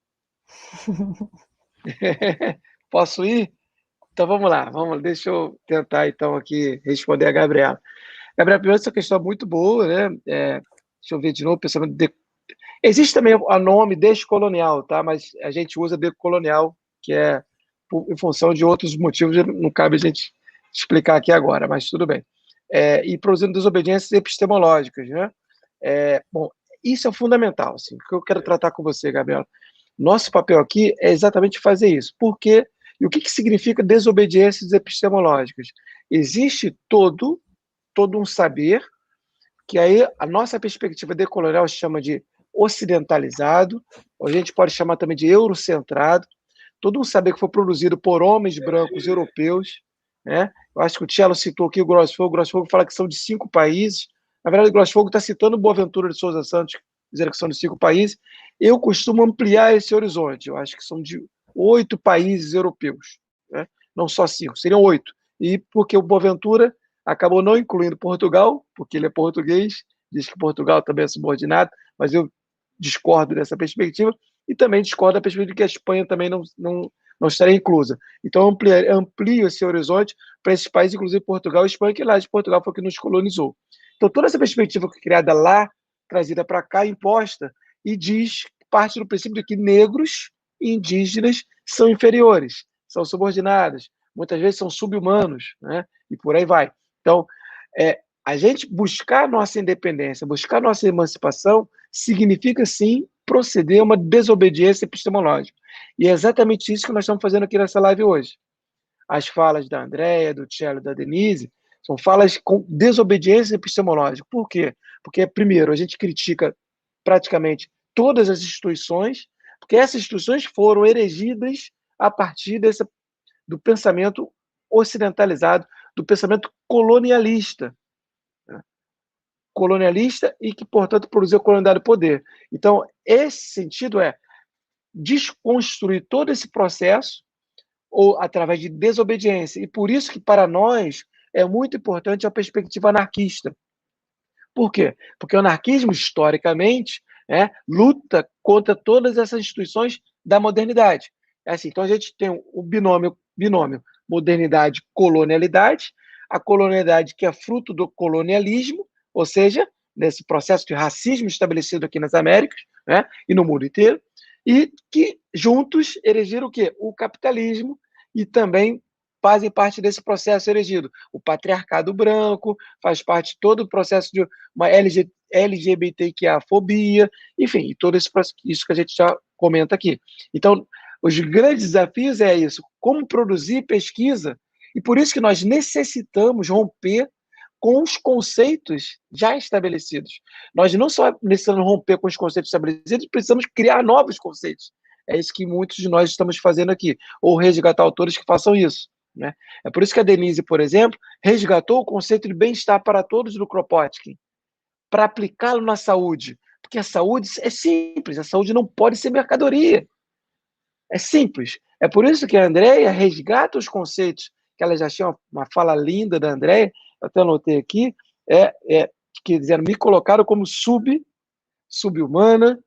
Posso ir? Então vamos lá, deixa eu tentar então aqui responder a Gabriela. Gabriela, primeiro, essa questão é muito boa, né? Deixa eu ver de novo, pensamento existe também o nome descolonial, tá? Mas a gente usa decolonial, que é em função de outros motivos, não cabe a gente explicar aqui agora, mas tudo bem. E produzindo desobediências epistemológicas, né? Bom, isso é fundamental, assim, o que eu quero tratar com você, Gabriela. Nosso papel aqui é exatamente fazer isso. Por quê? E o que significa desobediências epistemológicas? Existe todo um saber que aí a nossa perspectiva decolonial chama de ocidentalizado, ou a gente pode chamar também de eurocentrado, todo um saber que foi produzido por homens brancos europeus, né? Eu acho que o Tchelo citou aqui o Grossfogo fala que são de 5 países, na verdade o Grossfogo está citando Boaventura de Souza Santos, dizendo que são de 5 países, eu costumo ampliar esse horizonte, eu acho que são de 8 países europeus, né? Não só 5, seriam 8, e porque o Boaventura acabou não incluindo Portugal, porque ele é português, diz que Portugal também é subordinado, mas eu discordo dessa perspectiva, e também discordo da perspectiva de que a Espanha também não estaria inclusa. Então, amplio esse horizonte para esses países, inclusive Portugal e Espanha, que lá de Portugal foi que nos colonizou. Então, toda essa perspectiva criada lá, trazida para cá, imposta, e parte do princípio de que negros e indígenas são inferiores, são subordinados, muitas vezes são sub-humanos, né? E por aí vai. Então, a gente buscar nossa independência, buscar nossa emancipação, significa, sim, proceder a uma desobediência epistemológica. E é exatamente isso que nós estamos fazendo aqui nessa live hoje. As falas da Andréia, do Tchelo e da Denise são falas com desobediência epistemológica. Por quê? Porque, primeiro, a gente critica praticamente todas as instituições, porque essas instituições foram erigidas a partir do pensamento ocidentalizado, do pensamento colonialista. Colonialista e que, portanto, produziu a colonialidade do poder. Então, esse sentido é desconstruir todo esse processo ou através de desobediência. E por isso que, para nós, é muito importante a perspectiva anarquista. Por quê? Porque o anarquismo, historicamente, luta contra todas essas instituições da modernidade. Assim, então, a gente tem o binômio modernidade-colonialidade, a colonialidade que é fruto do colonialismo, ou seja, nesse processo de racismo estabelecido aqui nas Américas, né, e no mundo inteiro, e que juntos erigiram o quê? O capitalismo, e também fazem parte desse processo erigido. O patriarcado branco faz parte de todo o processo de uma LGBTQIA-fobia, enfim, e todo isso que a gente já comenta aqui. Então, os grandes desafios é isso, como produzir pesquisa, e por isso que nós necessitamos romper com os conceitos já estabelecidos. Nós não só precisamos romper com os conceitos estabelecidos, precisamos criar novos conceitos. É isso que muitos de nós estamos fazendo aqui, ou resgatar autores que façam isso, né? É por isso que a Denise, por exemplo, resgatou o conceito de bem-estar para todos do Kropotkin, para aplicá-lo na saúde, porque a saúde é simples, a saúde não pode ser mercadoria. É simples. É por isso que a Andréia resgata os conceitos, que ela já tinha uma fala linda da Andréia, eu até anotei aqui, que dizendo, me colocaram como sub-humana,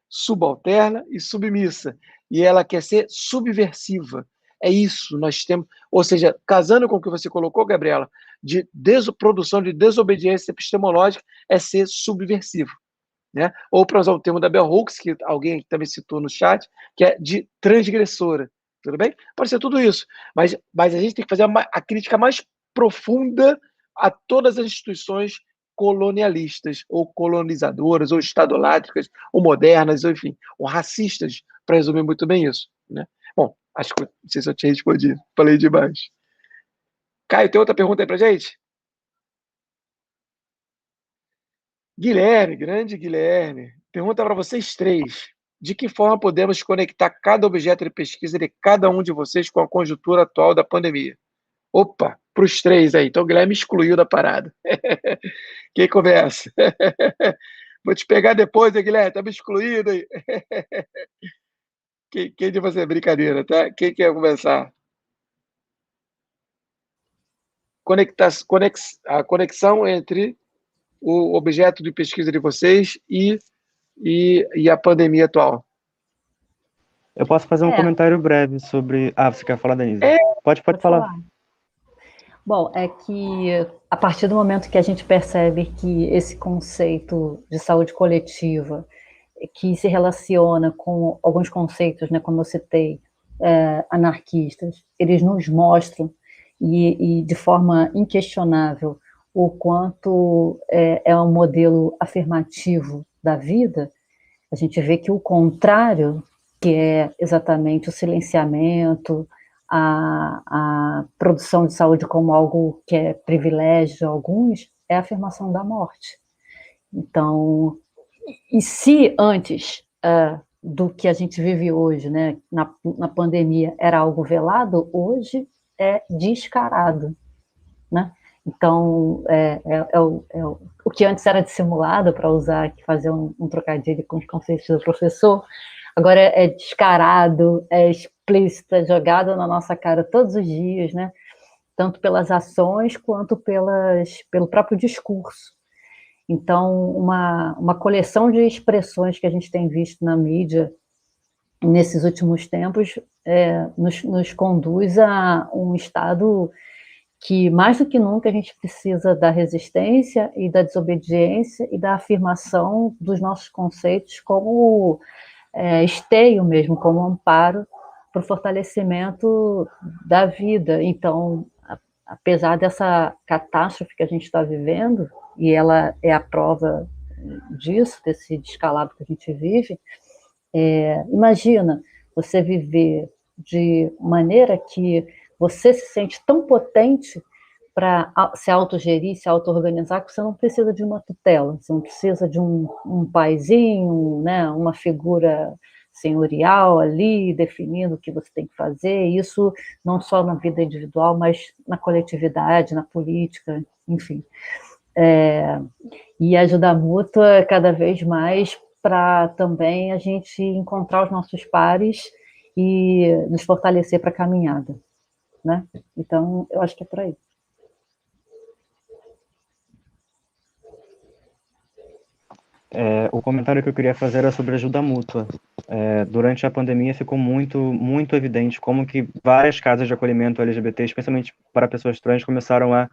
subalterna e submissa. E ela quer ser subversiva. É isso, nós temos, ou seja, casando com o que você colocou, Gabriela, de produção de desobediência epistemológica é ser subversivo. né? Ou, para usar o termo da Bell Hooks, que alguém também citou no chat, que é de transgressora, tudo bem? Pode ser tudo isso, mas a gente tem que fazer a crítica mais profunda a todas as instituições colonialistas, ou colonizadoras, ou estadolátricas, ou modernas, ou enfim, ou racistas, para resumir muito bem isso, né? Bom, acho que não sei se eu tinha respondido, falei demais. Caio, tem outra pergunta aí pra gente? Guilherme, grande Guilherme, pergunta para vocês três. De que forma podemos conectar cada objeto de pesquisa de cada um de vocês com a conjuntura atual da pandemia? Opa, para os três aí. Então o Guilherme excluiu da parada. Quem começa? Vou te pegar depois, hein, Guilherme? Tá me excluído aí. Quem de você? Brincadeira, tá? Quem quer começar? A conexão entre o objeto de pesquisa de vocês e a pandemia atual. Eu posso fazer um comentário breve sobre... você quer falar, Denise? Pode falar. Bom, é que a partir do momento que a gente percebe que esse conceito de saúde coletiva, que se relaciona com alguns conceitos, né, como eu citei, anarquistas, eles nos mostram, e de forma inquestionável, o quanto é um modelo afirmativo da vida. A gente vê que o contrário, que é exatamente o silenciamento, a produção de saúde como algo que é privilégio de alguns, é a afirmação da morte. Então, e se antes do que a gente vive hoje, né, na pandemia, era algo velado, hoje é descarado, né? Então, o que antes era dissimulado, para usar, fazer um trocadilho com os conceitos do professor, agora é descarado, é explícito, é jogado na nossa cara todos os dias, né? Tanto pelas ações quanto pelo próprio discurso. Então, uma coleção de expressões que a gente tem visto na mídia nesses últimos tempos nos conduz a um estado que, mais do que nunca, a gente precisa da resistência e da desobediência e da afirmação dos nossos conceitos como esteio mesmo, como amparo para o fortalecimento da vida. Então, apesar dessa catástrofe que a gente está vivendo, e ela é a prova disso, desse descalabro que a gente vive, imagina você viver de maneira que você se sente tão potente para se autogerir, se auto-organizar, que você não precisa de uma tutela, você não precisa de um paizinho, né, uma figura senhorial ali, definindo o que você tem que fazer, isso não só na vida individual, mas na coletividade, na política, enfim. E ajuda mútua cada vez mais para também a gente encontrar os nossos pares e nos fortalecer para a caminhada, né? Então, eu acho que é por aí. O comentário que eu queria fazer era sobre ajuda mútua. Durante a pandemia ficou muito, muito evidente como que várias casas de acolhimento LGBT, especialmente para pessoas trans, começaram a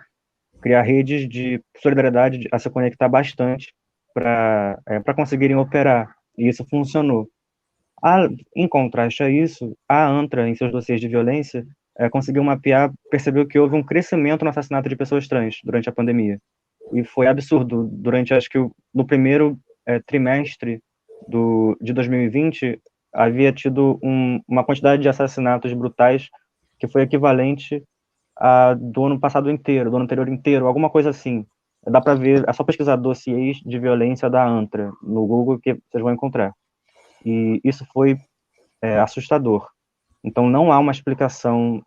criar redes de solidariedade, a se conectar bastante para conseguirem operar. E isso funcionou. Em contraste a isso, a ANTRA, em seus dossiês de violência, conseguiu mapear, percebeu que houve um crescimento no assassinato de pessoas trans durante a pandemia. E foi absurdo. Durante, acho que no primeiro trimestre de 2020, havia tido uma quantidade de assassinatos brutais que foi equivalente do ano passado inteiro, do ano anterior inteiro, alguma coisa assim. Dá para ver, é só pesquisar dossiês de violência da ANTRA no Google que vocês vão encontrar. E isso foi assustador. Então, não há uma explicação,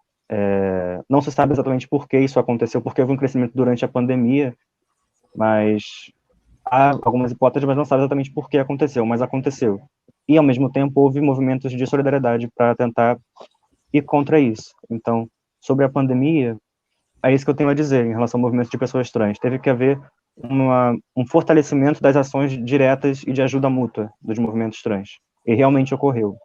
não se sabe exatamente por que isso aconteceu, porque houve um crescimento durante a pandemia, mas há algumas hipóteses, mas não sabe exatamente por que aconteceu, mas aconteceu. E, ao mesmo tempo, houve movimentos de solidariedade para tentar ir contra isso. Então, sobre a pandemia, é isso que eu tenho a dizer em relação ao movimento de pessoas trans. Teve que haver um fortalecimento das ações diretas e de ajuda mútua dos movimentos trans. E realmente ocorreu.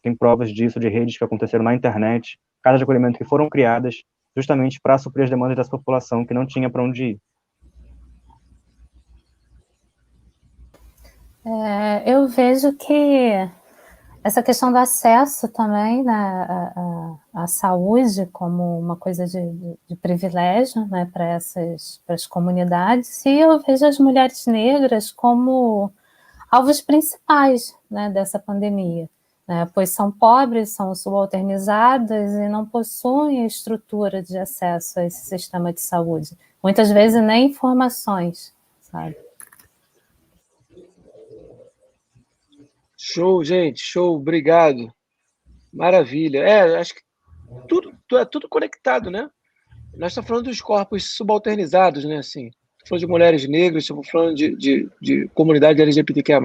Tem provas disso, de redes que aconteceram na internet, casas de acolhimento que foram criadas justamente para suprir as demandas dessa população que não tinha para onde ir. Eu vejo que essa questão do acesso também, né, à saúde como uma coisa de privilégio, né, para as comunidades, e eu vejo as mulheres negras como alvos principais, né, dessa pandemia, né, pois são pobres, são subalternizadas e não possuem estrutura de acesso a esse sistema de saúde. Muitas vezes nem informações, sabe? Show, gente, show, obrigado. Maravilha. Acho que é tudo conectado, né? Nós estamos falando dos corpos subalternizados, né? Assim, estamos falando de mulheres negras, estamos falando de comunidade LGBTQIA+,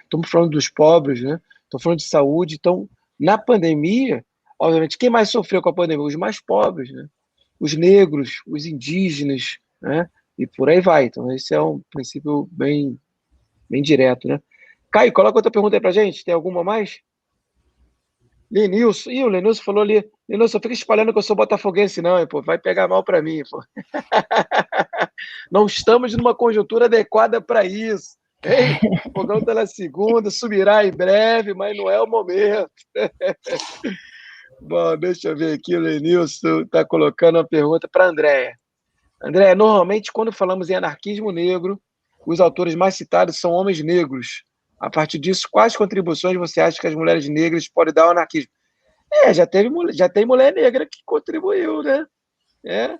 estamos falando dos pobres, né? Estamos falando de saúde. Então, na pandemia, obviamente, quem mais sofreu com a pandemia? Os mais pobres, né? Os negros, os indígenas, né? E por aí vai. Então, esse é um princípio bem direto, né? Caio, coloca outra pergunta aí pra gente. Tem alguma mais? Lenilson. Ih, o Lenilson falou ali. Lenilson, fica espalhando que eu sou botafoguense, não, hein, pô. Vai pegar mal para mim, pô. Não estamos numa conjuntura adequada para isso. Hein? O fogão está na segunda, subirá em breve, mas não é o momento. Bom, deixa eu ver aqui. O Lenilson está colocando uma pergunta para a Andréia. Andréia, normalmente, quando falamos em anarquismo negro, os autores mais citados são homens negros. A partir disso, quais contribuições você acha que as mulheres negras podem dar ao anarquismo? Já tem mulher negra que contribuiu, né? É.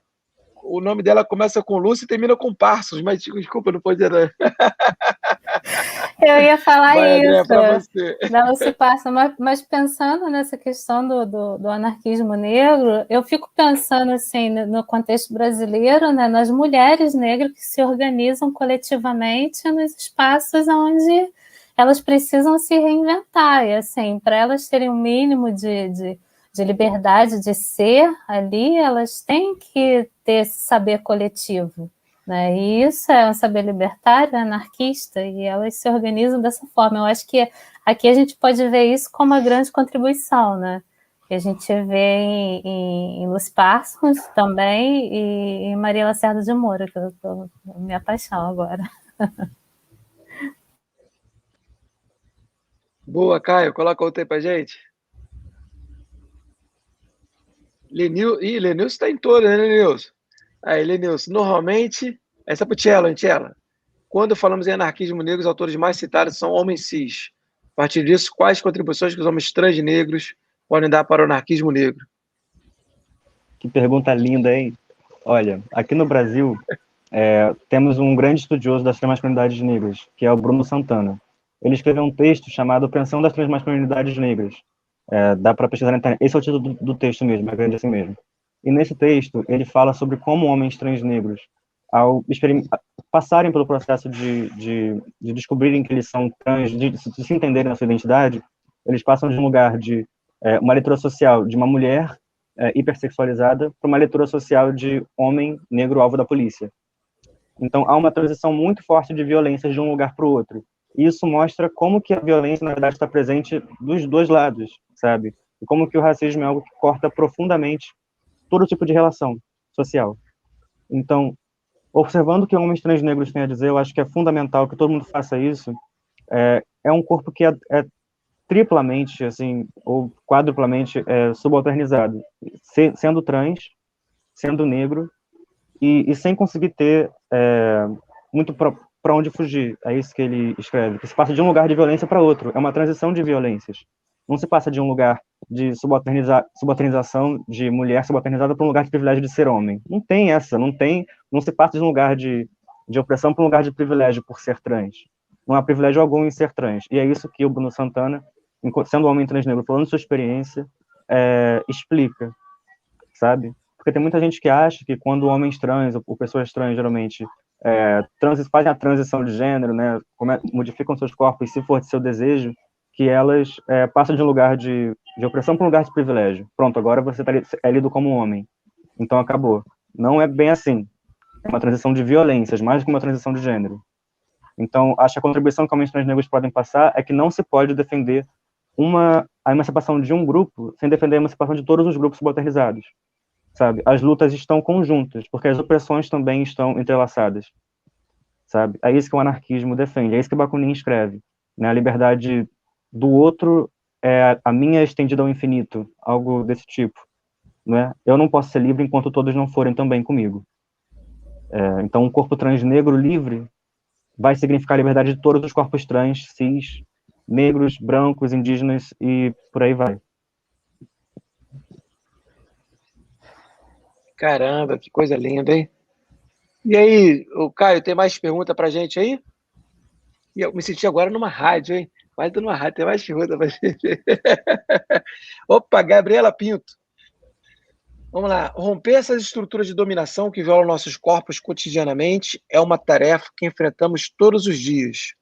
O nome dela começa com Lúcia e termina com Parsons, mas desculpa, não pode dizer. Eu ia falar Vai, André, isso, para você. não se passa, mas pensando nessa questão do anarquismo negro, eu fico pensando assim, no contexto brasileiro, né, nas mulheres negras que se organizam coletivamente nos espaços onde elas precisam se reinventar, e assim, para elas terem um mínimo de liberdade de ser ali, elas têm que ter esse saber coletivo, né? E isso é um saber libertário, anarquista, e elas se organizam dessa forma. Eu acho que aqui a gente pode ver isso como uma grande contribuição, né? Que a gente vê em Lucy Parsons também e em Maria Lacerda de Moura, que eu tô minha paixão agora. Boa, Caio, coloca outra aí pra gente. Lenilson está em todas, né, Lenilson? Aí, Lenilson, normalmente, essa é pro Tchela, hein, Tchela? Quando falamos em anarquismo negro, os autores mais citados são homens cis. A partir disso, quais contribuições que os homens trans negros podem dar para o anarquismo negro? Que pergunta linda, hein? Olha, aqui no Brasil, temos um grande estudioso das transmasculinidades negras, que é o Bruno Santana. Ele escreveu um texto chamado Apreensão das Transmasculinidades Negras. Dá para pesquisar na internet. Esse é o título do texto mesmo, é grande assim mesmo. E nesse texto, ele fala sobre como homens trans negros, ao passarem pelo processo de descobrirem que eles são trans, de se entenderem na sua identidade, eles passam de um lugar de uma leitura social de uma mulher hipersexualizada para uma leitura social de homem negro alvo da polícia. Então, há uma transição muito forte de violências de um lugar para o outro. E isso mostra como que a violência, na verdade, está presente dos dois lados, sabe? E como que o racismo é algo que corta profundamente todo tipo de relação social. Então, observando o que homens trans negros têm a dizer, eu acho que é fundamental que todo mundo faça isso. É um corpo que é triplamente, assim, ou quadruplamente subalternizado, sendo trans, sendo negro, e sem conseguir ter muito para onde fugir. É isso que ele escreve, que se passa de um lugar de violência para outro. É uma transição de violências. Não se passa de um lugar de subalternização de mulher subalternizada para um lugar de privilégio de ser homem. Não tem essa, não se passa de um lugar de opressão para um lugar de privilégio por ser trans. Não há privilégio algum em ser trans. E é isso que o Bruno Santana, sendo homem trans negro, falando sua experiência, explica, sabe? Porque tem muita gente que acha que quando homens trans, ou pessoas trans, geralmente, fazem a transição de gênero, né, modificam seus corpos, se for de seu desejo, que elas passam de um lugar de opressão para um lugar de privilégio. Pronto, agora você é lido como um homem. Então acabou. Não é bem assim. É uma transição de violências, mais do que uma transição de gênero. Então, acho que a contribuição que homens trans negros podem passar é que não se pode defender a emancipação de um grupo sem defender a emancipação de todos os grupos subalternizados, sabe? As lutas estão conjuntas, porque as opressões também estão entrelaçadas, sabe? É isso que o anarquismo defende, é isso que Bakunin escreve. né? A liberdade do outro é a minha estendida ao infinito, algo desse tipo, né? Eu não posso ser livre enquanto todos não forem também comigo. Então, um corpo trans negro livre vai significar a liberdade de todos os corpos trans, cis, negros, brancos, indígenas e por aí vai. Caramba, que coisa linda, hein? E aí, o Caio, tem mais pergunta pra gente aí? E eu me senti agora numa rádio, hein? Quase numa rádio, tem mais pergunta pra gente. Opa, Gabriela Pinto. Vamos lá. Romper essas estruturas de dominação que violam nossos corpos cotidianamente é uma tarefa que enfrentamos todos os dias.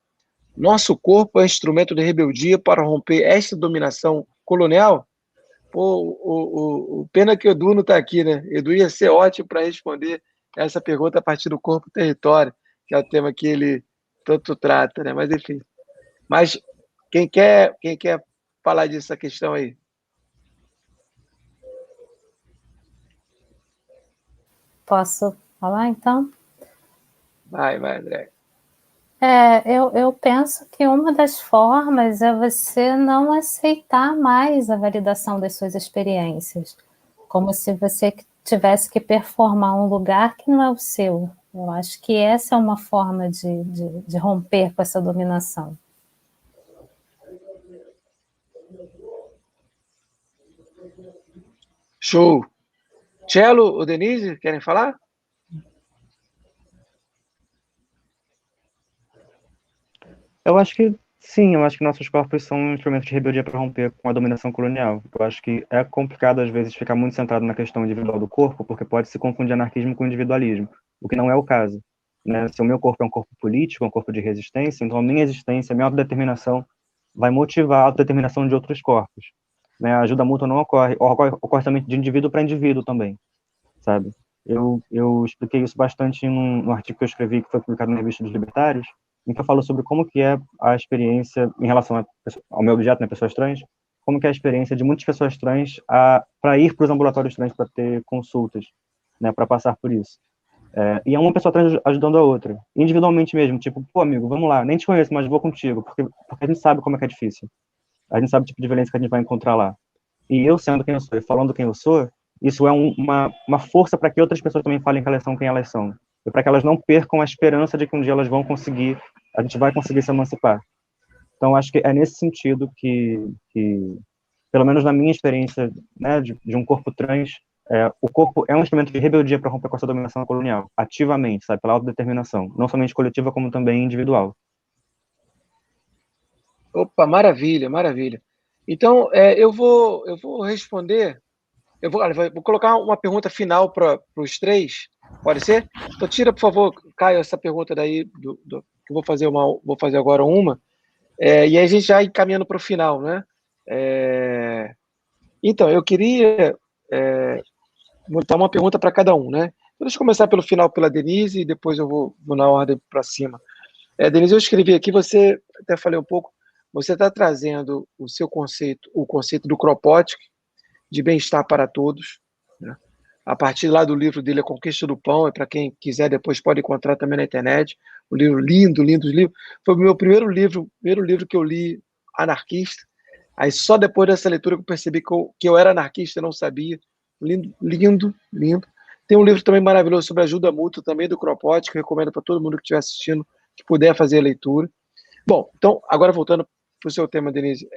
Nosso corpo é instrumento de rebeldia para romper esta dominação colonial? Pô, pena que o Edu não está aqui, né? Edu ia ser ótimo para responder essa pergunta a partir do corpo-território, que é o tema que ele tanto trata, né? Mas, enfim. Mas quem quer falar dessa questão aí? Posso falar, então? Vai, André. Eu penso que uma das formas é você não aceitar mais a validação das suas experiências, como se você tivesse que performar um lugar que não é o seu. Eu acho que essa é uma forma de romper com essa dominação. Show. Cello ou Denise, querem falar? Eu acho que sim, eu acho que nossos corpos são um instrumento de rebeldia para romper com a dominação colonial. Eu acho que é complicado, às vezes, ficar muito centrado na questão individual do corpo, porque pode se confundir anarquismo com individualismo, o que não é o caso, né? Se o meu corpo é um corpo político, um corpo de resistência, então a minha existência, a minha autodeterminação vai motivar a autodeterminação de outros corpos, né? A ajuda mútua não ocorre somente de indivíduo para indivíduo também, sabe? Eu expliquei isso bastante no artigo que eu escrevi, que foi publicado na Revista dos Libertários, em que eu falo sobre como que é a experiência em relação ao meu objeto, né, pessoas trans, como que é a experiência de muitas pessoas trans para ir para os ambulatórios trans para ter consultas, né, para passar por isso. E é uma pessoa trans ajudando a outra, individualmente mesmo, tipo, pô, amigo, vamos lá, nem te conheço, mas vou contigo, porque a gente sabe como é que é difícil. A gente sabe o tipo de violência que a gente vai encontrar lá. E eu sendo quem eu sou e falando quem eu sou, isso é uma força para que outras pessoas também falem que elas são quem elas são. E para que elas não percam a esperança de que um dia elas vão conseguir, a gente vai conseguir se emancipar. Então, acho que é nesse sentido que pelo menos na minha experiência, né, de um corpo trans, o corpo é um instrumento de rebeldia para romper com essa dominação colonial, ativamente, sabe, pela autodeterminação, não somente coletiva, como também individual. Opa, maravilha, maravilha. Então, eu vou responder. Vou colocar uma pergunta final para os três. Pode ser? Então, tira, por favor, Caio, essa pergunta daí, que eu vou fazer agora uma. E aí a gente já ir caminhando para o final, né? Então, eu queria botar uma pergunta para cada um, né? Então, deixa eu começar pelo final pela Denise e depois eu vou na ordem para cima. Denise, eu escrevi aqui, você até falei um pouco, você está trazendo o conceito do Kropotkin, de bem-estar para todos, né? A partir lá do livro dele, A Conquista do Pão, e para quem quiser depois pode encontrar também na internet, um livro lindo, lindo livro. Foi o meu primeiro livro que eu li anarquista. Aí só depois dessa leitura que eu percebi que eu era anarquista, eu não sabia. Lindo, lindo, lindo. Tem um livro também maravilhoso sobre ajuda mútua, também do Kropotkin, que eu recomendo para todo mundo que estiver assistindo, que puder fazer a leitura. Bom, então, agora voltando para o seu tema, Denise,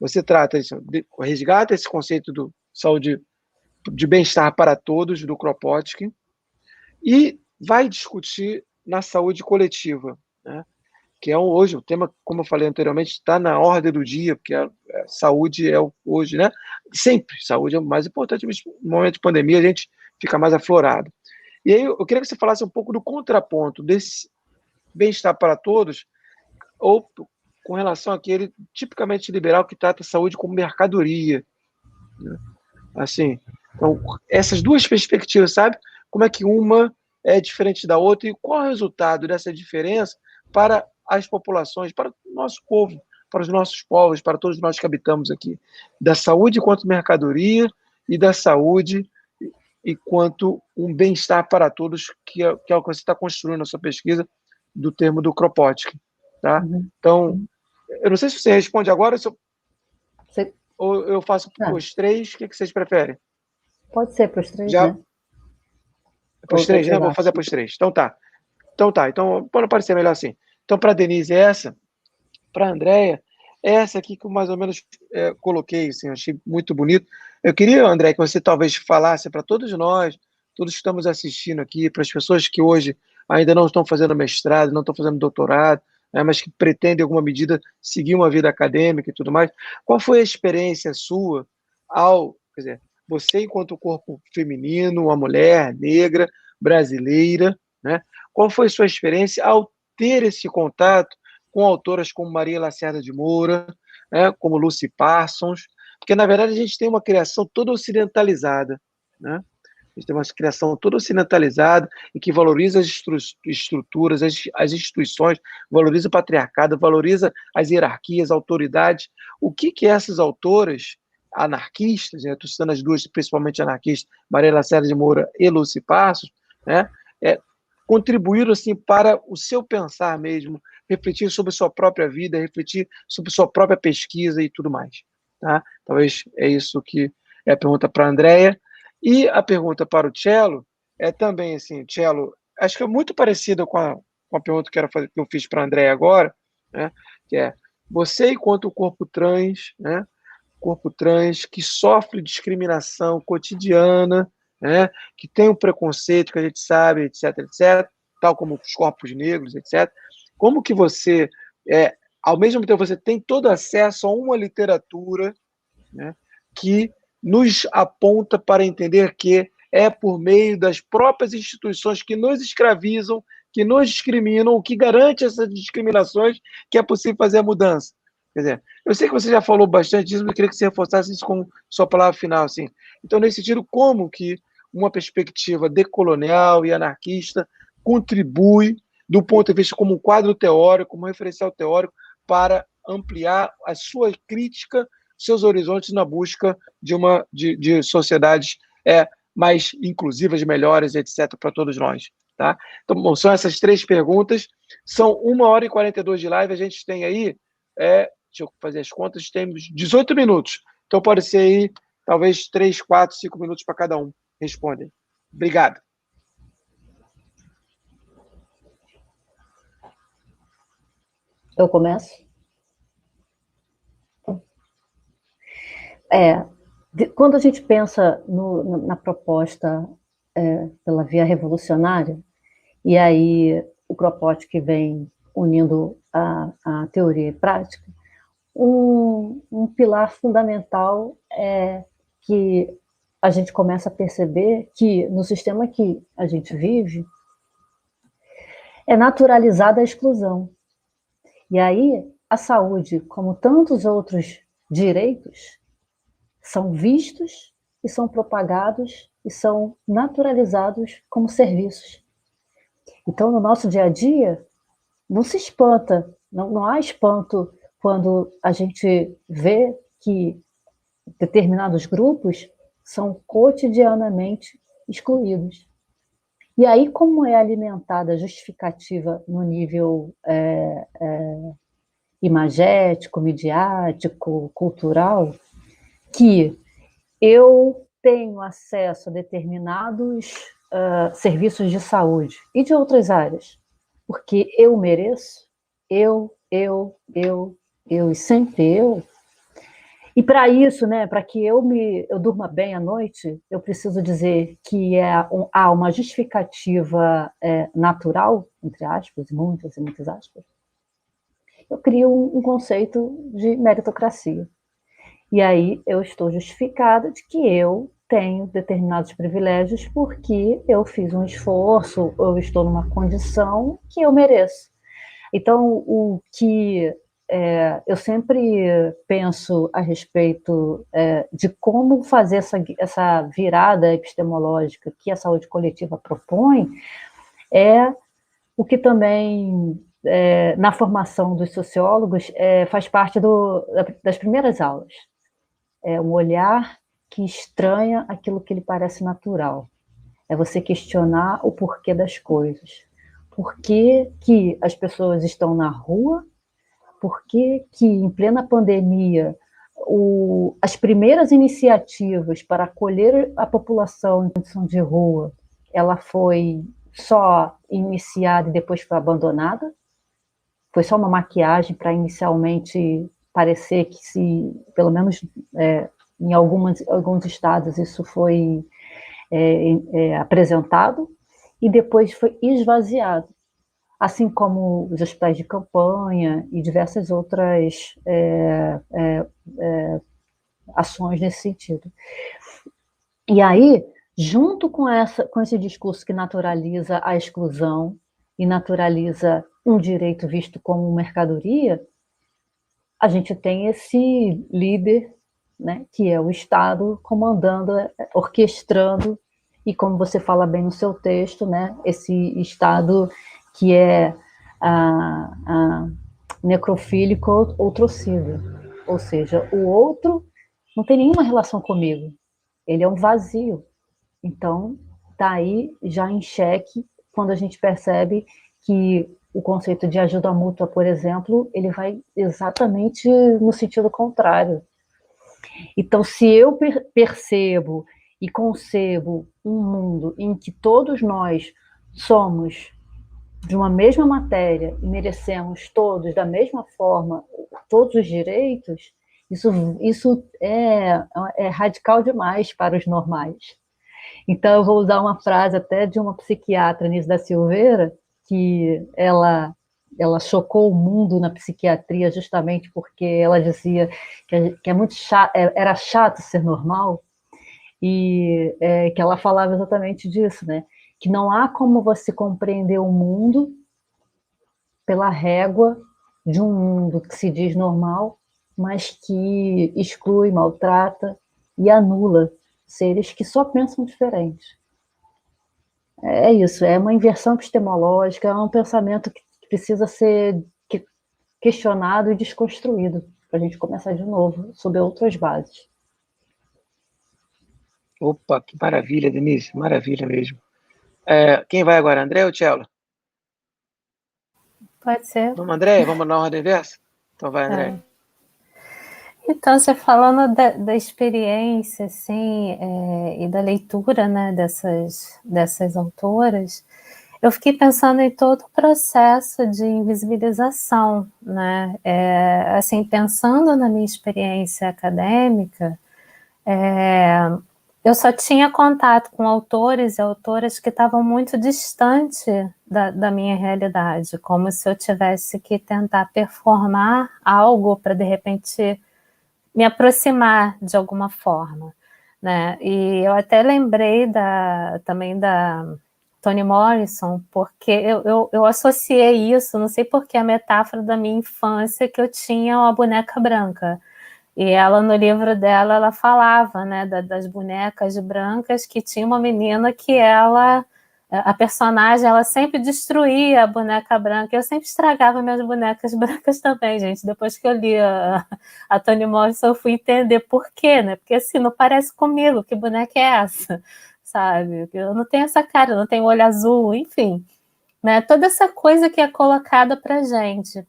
você trata isso, resgata esse conceito do saúde, de bem-estar para todos, do Kropotkin, e vai discutir na saúde coletiva, né? Que é hoje o tema, como eu falei anteriormente, está na ordem do dia, porque a saúde é hoje, né? Sempre, saúde é o mais importante, mas no momento de pandemia a gente fica mais aflorado. E aí eu queria que você falasse um pouco do contraponto desse bem-estar para todos, ou com relação àquele tipicamente liberal que trata a saúde como mercadoria, né? Assim, então, essas duas perspectivas, sabe? Como é que uma é diferente da outra e qual é o resultado dessa diferença para as populações, para o nosso povo, para os nossos povos, para todos nós que habitamos aqui, da saúde enquanto mercadoria e da saúde enquanto um bem-estar para todos, que é o que você está construindo na sua pesquisa do termo do Kropotkin, tá? Então, Eu não sei se você responde agora Você... ou eu faço para os três. O que vocês preferem? Pode ser para os três, Já... né? Para os três, né? Vou fazer para os três. Então tá. Então, pode parecer melhor assim. Então, para a Denise, essa. Para a Andréia, essa aqui que eu mais ou menos coloquei, assim, achei muito bonito. Eu queria, André, que você talvez falasse para todos nós, todos que estamos assistindo aqui, para as pessoas que hoje ainda não estão fazendo mestrado, não estão fazendo doutorado, né, mas que pretendem, em alguma medida, seguir uma vida acadêmica e tudo mais. Qual foi a experiência sua quer dizer, você enquanto corpo feminino, uma mulher negra, brasileira, né? Qual foi a sua experiência ao ter esse contato com autoras como Maria Lacerda de Moura, né, como Lucy Parsons, porque, na verdade, a gente tem uma criação toda ocidentalizada, né? A gente tem uma criação toda ocidentalizada e que valoriza as estruturas, as instituições, valoriza o patriarcado, valoriza as hierarquias, a autoridade. O que essas autoras anarquistas, né, estou citando as duas, principalmente anarquistas, Maria Lacerda de Moura e Lucy Passos, né, contribuíram assim, para o seu pensar mesmo, refletir sobre sua própria vida, refletir sobre sua própria pesquisa e tudo mais. Tá? Talvez é isso que é a pergunta para a Andréia. E a pergunta para o Cello é também assim, Cello, acho que é muito parecida com a pergunta que eu fiz para a Andréia agora, né? Que é, você enquanto corpo trans, né? Corpo trans que sofre discriminação cotidiana, né? Que tem um preconceito que a gente sabe, etc, etc, tal como os corpos negros, etc. Como que você, ao mesmo tempo, você tem todo acesso a uma literatura, né, que nos aponta para entender que é por meio das próprias instituições que nos escravizam, que nos discriminam, que garante essas discriminações, que é possível fazer a mudança. Quer dizer, eu sei que você já falou bastante disso, mas eu queria que você reforçasse isso com sua palavra final. Assim. Então, nesse sentido, como que uma perspectiva decolonial e anarquista contribui, do ponto de vista como um quadro teórico, como um referencial teórico, para ampliar a sua crítica, seus horizontes na busca de sociedades mais inclusivas, melhores, etc., para todos nós. Tá? Então, bom, são essas três perguntas. São 1h42 de live, a gente tem aí, deixa eu fazer as contas, temos 18 minutos. Então, pode ser aí, talvez 3, 4, 5 minutos para cada um. Respondem. Obrigado. Eu começo? Quando a gente pensa na proposta pela via revolucionária, e aí o Kropotkin vem unindo a teoria e prática, um pilar fundamental é que a gente começa a perceber que no sistema que a gente vive é naturalizada a exclusão. E aí a saúde, como tantos outros direitos, são vistos e são propagados e são naturalizados como serviços. Então, no nosso dia a dia, não se espanta, não há espanto quando a gente vê que determinados grupos são cotidianamente excluídos. E aí, como é alimentada a justificativa no nível imagético, midiático, cultural, que eu tenho acesso a determinados serviços de saúde e de outras áreas, porque eu mereço, eu e sempre eu. E para isso, né, para que eu durma bem à noite, eu preciso dizer que há uma justificativa natural, entre aspas, muitas e muitas aspas. Eu crio um conceito de meritocracia. E aí eu estou justificada de que eu tenho determinados privilégios porque eu fiz um esforço, eu estou numa condição que eu mereço. Então, o que eu sempre penso a respeito de como fazer essa virada epistemológica que a saúde coletiva propõe é o que também, na formação dos sociólogos, faz parte das primeiras aulas. É um olhar que estranha aquilo que lhe parece natural. É você questionar o porquê das coisas. Por que as pessoas estão na rua? por que que, em plena pandemia, as primeiras iniciativas para acolher a população em condição de rua, ela foi só iniciada e depois foi abandonada? Foi só uma maquiagem para inicialmente parecer que, pelo menos em alguns estados, isso foi apresentado e depois foi esvaziado, assim como os hospitais de campanha e diversas outras ações nesse sentido. E aí, junto com esse discurso que naturaliza a exclusão e naturaliza um direito visto como mercadoria, a gente tem esse líder, né, que é o Estado, comandando, orquestrando, e como você fala bem no seu texto, né, esse Estado que é necrofílico outrocida, ou seja, o outro não tem nenhuma relação comigo, ele é um vazio. Então, está aí já em xeque quando a gente percebe que o conceito de ajuda mútua, por exemplo, ele vai exatamente no sentido contrário. Então, se eu percebo e concebo um mundo em que todos nós somos de uma mesma matéria e merecemos todos da mesma forma todos os direitos, isso é radical demais para os normais. Então, eu vou usar uma frase até de uma psiquiatra, Anísio da Silveira, que ela chocou o mundo na psiquiatria justamente porque ela dizia que é muito chato, era chato ser normal, e que ela falava exatamente disso, né? Que não há como você compreender o mundo pela régua de um mundo que se diz normal, mas que exclui, maltrata e anula seres que só pensam diferente. É isso, é uma inversão epistemológica, é um pensamento que precisa ser questionado e desconstruído, para a gente começar de novo, sob outras bases. Opa, que maravilha, Denise, maravilha mesmo. Quem vai agora, André ou Tchelo? Pode ser. Vamos, André? Vamos na ordem inversa? Então vai, André. Então, você falando da experiência, assim, e da leitura, né, dessas autoras, eu fiquei pensando em todo o processo de invisibilização, né, assim, pensando na minha experiência acadêmica, eu só tinha contato com autores e autoras que estavam muito distantes da minha realidade, como se eu tivesse que tentar performar algo para, de repente, me aproximar de alguma forma, né? E eu até lembrei também da Toni Morrison, porque eu associei isso, não sei por que, a metáfora da minha infância, que eu tinha uma boneca branca. E ela, no livro dela, ela falava, né, das bonecas brancas, que tinha uma menina que a personagem, ela sempre destruía a boneca branca. Eu sempre estragava minhas bonecas brancas também, gente. Depois que eu li a Toni Morrison, eu fui entender por quê, né? Porque assim, não parece comigo, que boneca é essa? Sabe? Eu não tenho essa cara, eu não tenho olho azul, enfim. Né? Toda essa coisa que é colocada pra gente.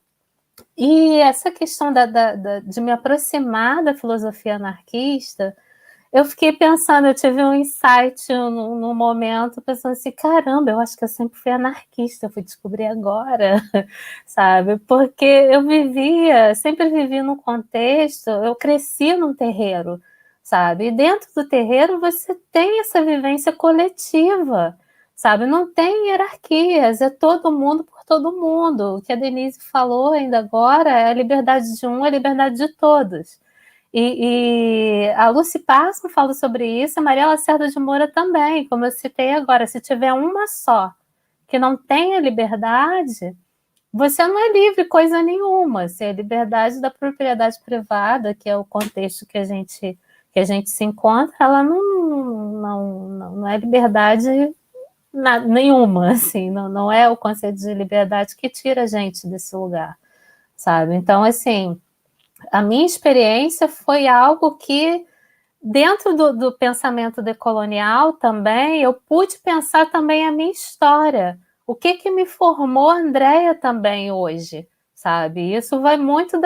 E essa questão de me aproximar da filosofia anarquista, eu fiquei pensando, eu tive um insight num momento, pensando assim, caramba, eu acho que eu sempre fui anarquista, eu fui descobrir agora, sabe? Porque sempre vivi num contexto, eu cresci num terreiro, sabe? E dentro do terreiro você tem essa vivência coletiva, sabe? Não tem hierarquias, é todo mundo por todo mundo. O que a Denise falou ainda agora é a liberdade de um, é a liberdade de todos. E a Lucy Parsons fala sobre isso, a Maria Lacerda de Moura também, como eu citei agora. Se tiver uma só que não tenha liberdade, você não é livre coisa nenhuma. Se é liberdade da propriedade privada, que é o contexto que a gente se encontra, ela não é liberdade nenhuma, assim, não é o conceito de liberdade que tira a gente desse lugar, sabe? Então, assim, a minha experiência foi algo que, dentro do pensamento decolonial também, eu pude pensar também a minha história. O que me formou Andréia também hoje, sabe? Isso vai muito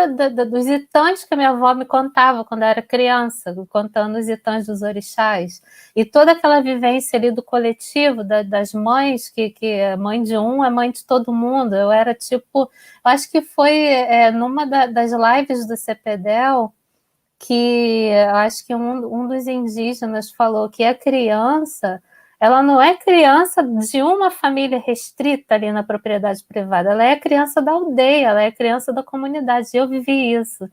dos itãs que a minha avó me contava quando eu era criança, contando os itãs dos orixás. E toda aquela vivência ali do coletivo, das mães, que é mãe de um é mãe de todo mundo. Eu era tipo... Eu acho que foi numa das lives do CPDEL que eu acho que um dos indígenas falou que a criança... Ela não é criança de uma família restrita ali na propriedade privada, ela é criança da aldeia, ela é criança da comunidade. Eu vivi isso.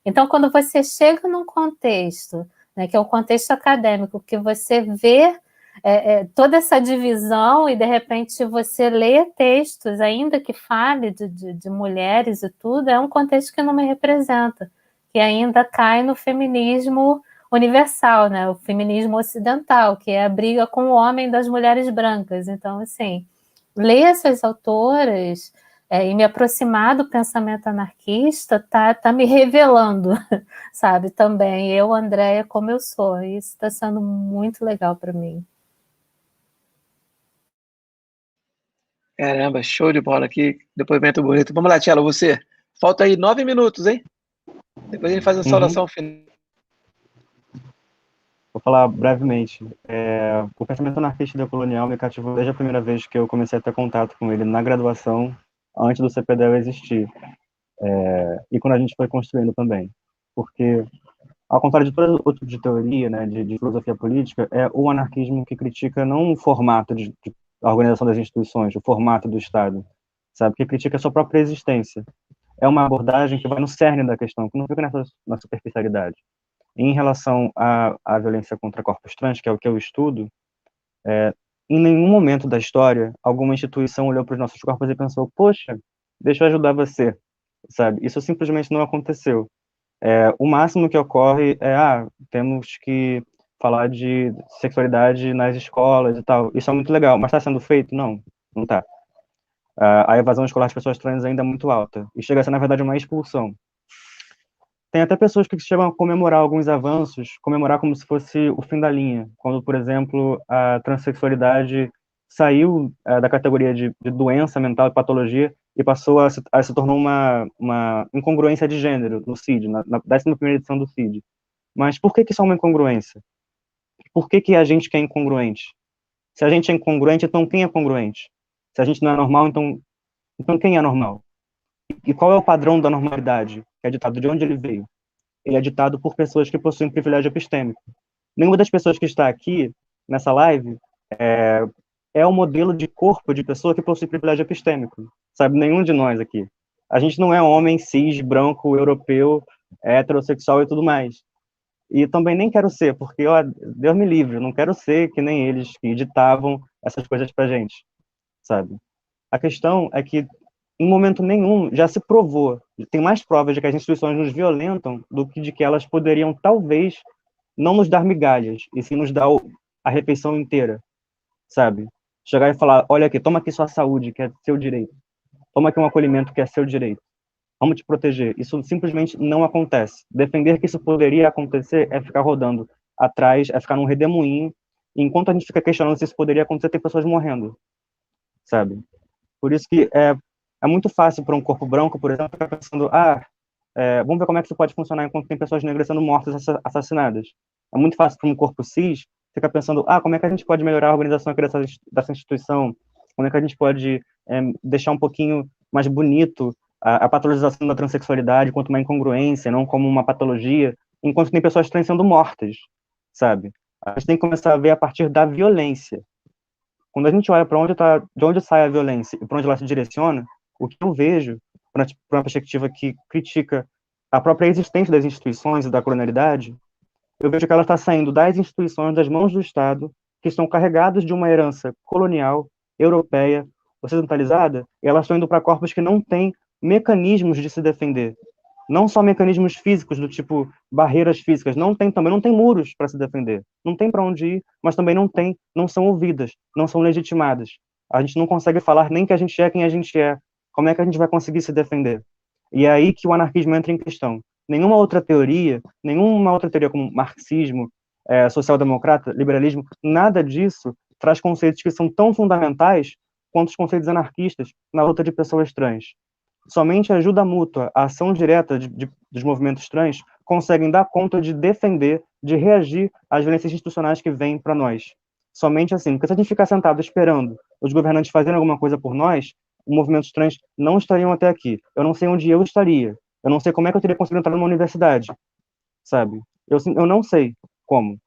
Então, quando você chega num contexto, né, que é um contexto acadêmico, que você vê toda essa divisão e, de repente, você lê textos, ainda que fale de mulheres e tudo, é um contexto que não me representa, que ainda cai no feminismo universal, né? O feminismo ocidental, que é a briga com o homem das mulheres brancas. Então, assim, ler essas autoras e me aproximar do pensamento anarquista tá me revelando, sabe? Também eu, Andréia, como eu sou. Isso está sendo muito legal para mim. Caramba, show de bola aqui. Depoimento bonito. Vamos lá, Tchelo, você. Falta aí 9 minutos, hein? Depois a gente faz a saudação final. Vou falar brevemente. O pensamento anarquista decolonial me cativou desde a primeira vez que eu comecei a ter contato com ele na graduação, antes do CPDEL existir. E quando a gente foi construindo também. Porque, ao contrário de todo outro tipo de teoria, né, de filosofia política, é o anarquismo que critica não o formato de organização das instituições, o formato do Estado, sabe? Que critica a sua própria existência. É uma abordagem que vai no cerne da questão, que não fica na superficialidade. Em relação à violência contra corpos trans, que é o que eu estudo, em nenhum momento da história, alguma instituição olhou para os nossos corpos e pensou, poxa, deixa eu ajudar você, sabe? Isso simplesmente não aconteceu. O máximo que ocorre temos que falar de sexualidade nas escolas e tal. Isso é muito legal, mas está sendo feito? Não, não está. A evasão escolar das pessoas trans ainda é muito alta, e chega a ser, na verdade, uma expulsão. Tem até pessoas que chegam a comemorar alguns avanços, comemorar como se fosse o fim da linha, quando, por exemplo, a transexualidade saiu da categoria de doença mental e patologia e passou a se tornou uma incongruência de gênero no CID, na 11ª edição do CID. Mas por que isso é uma incongruência? Por que a gente que é incongruente? Se a gente é incongruente, então quem é congruente? Se a gente não é normal, então quem é normal? E qual é o padrão da normalidade? Que é ditado de onde ele veio? Ele é ditado por pessoas que possuem privilégio epistêmico. Nenhuma das pessoas que está aqui, nessa live, é o modelo de corpo de pessoa que possui privilégio epistêmico. Sabe? Nenhum de nós aqui. A gente não é homem, cis, branco, europeu, heterossexual e tudo mais. E também nem quero ser, porque, Deus me livre, eu não quero ser que nem eles que ditavam essas coisas pra gente, sabe? A questão é que em momento nenhum já se provou, tem mais provas de que as instituições nos violentam do que de que elas poderiam, talvez, não nos dar migalhas, e sim nos dar a refeição inteira, sabe? Chegar e falar, olha aqui, toma aqui sua saúde, que é seu direito. Toma aqui um acolhimento, que é seu direito. Vamos te proteger. Isso simplesmente não acontece. Defender que isso poderia acontecer é ficar rodando atrás, é ficar num redemoinho, e enquanto a gente fica questionando se isso poderia acontecer, tem pessoas morrendo, sabe? Por isso que é muito fácil para um corpo branco, por exemplo, ficar pensando, vamos ver como é que isso pode funcionar enquanto tem pessoas negras sendo mortas, assassinadas. É muito fácil para um corpo cis ficar pensando, como é que a gente pode melhorar a organização aqui dessa instituição? Como é que a gente pode deixar um pouquinho mais bonito a patologização da transexualidade quanto uma incongruência, não como uma patologia, enquanto tem pessoas trans sendo mortas, sabe? A gente tem que começar a ver a partir da violência. Quando a gente olha de onde sai a violência e para onde ela se direciona, o que eu vejo, para uma perspectiva que critica a própria existência das instituições e da colonialidade, eu vejo que ela está saindo das instituições, das mãos do Estado, que estão carregadas de uma herança colonial, europeia, ocidentalizada, e elas estão indo para corpos que não têm mecanismos de se defender. Não só mecanismos físicos, do tipo barreiras físicas, não tem muros para se defender, não tem para onde ir, mas também não são ouvidas, não são legitimadas. A gente não consegue falar nem que a gente é quem a gente é. Como é que a gente vai conseguir se defender? E é aí que o anarquismo entra em questão. Nenhuma outra teoria como marxismo, social-democrata, liberalismo, nada disso traz conceitos que são tão fundamentais quanto os conceitos anarquistas na luta de pessoas trans. Somente a ajuda mútua, a ação direta dos movimentos trans conseguem dar conta de defender, de reagir às violências institucionais que vêm para nós. Somente assim, porque se a gente ficar sentado esperando os governantes fazerem alguma coisa por nós, os movimentos trans não estariam até aqui. Eu não sei onde eu estaria. Eu não sei como é que eu teria conseguido entrar numa universidade, sabe? Eu não sei como.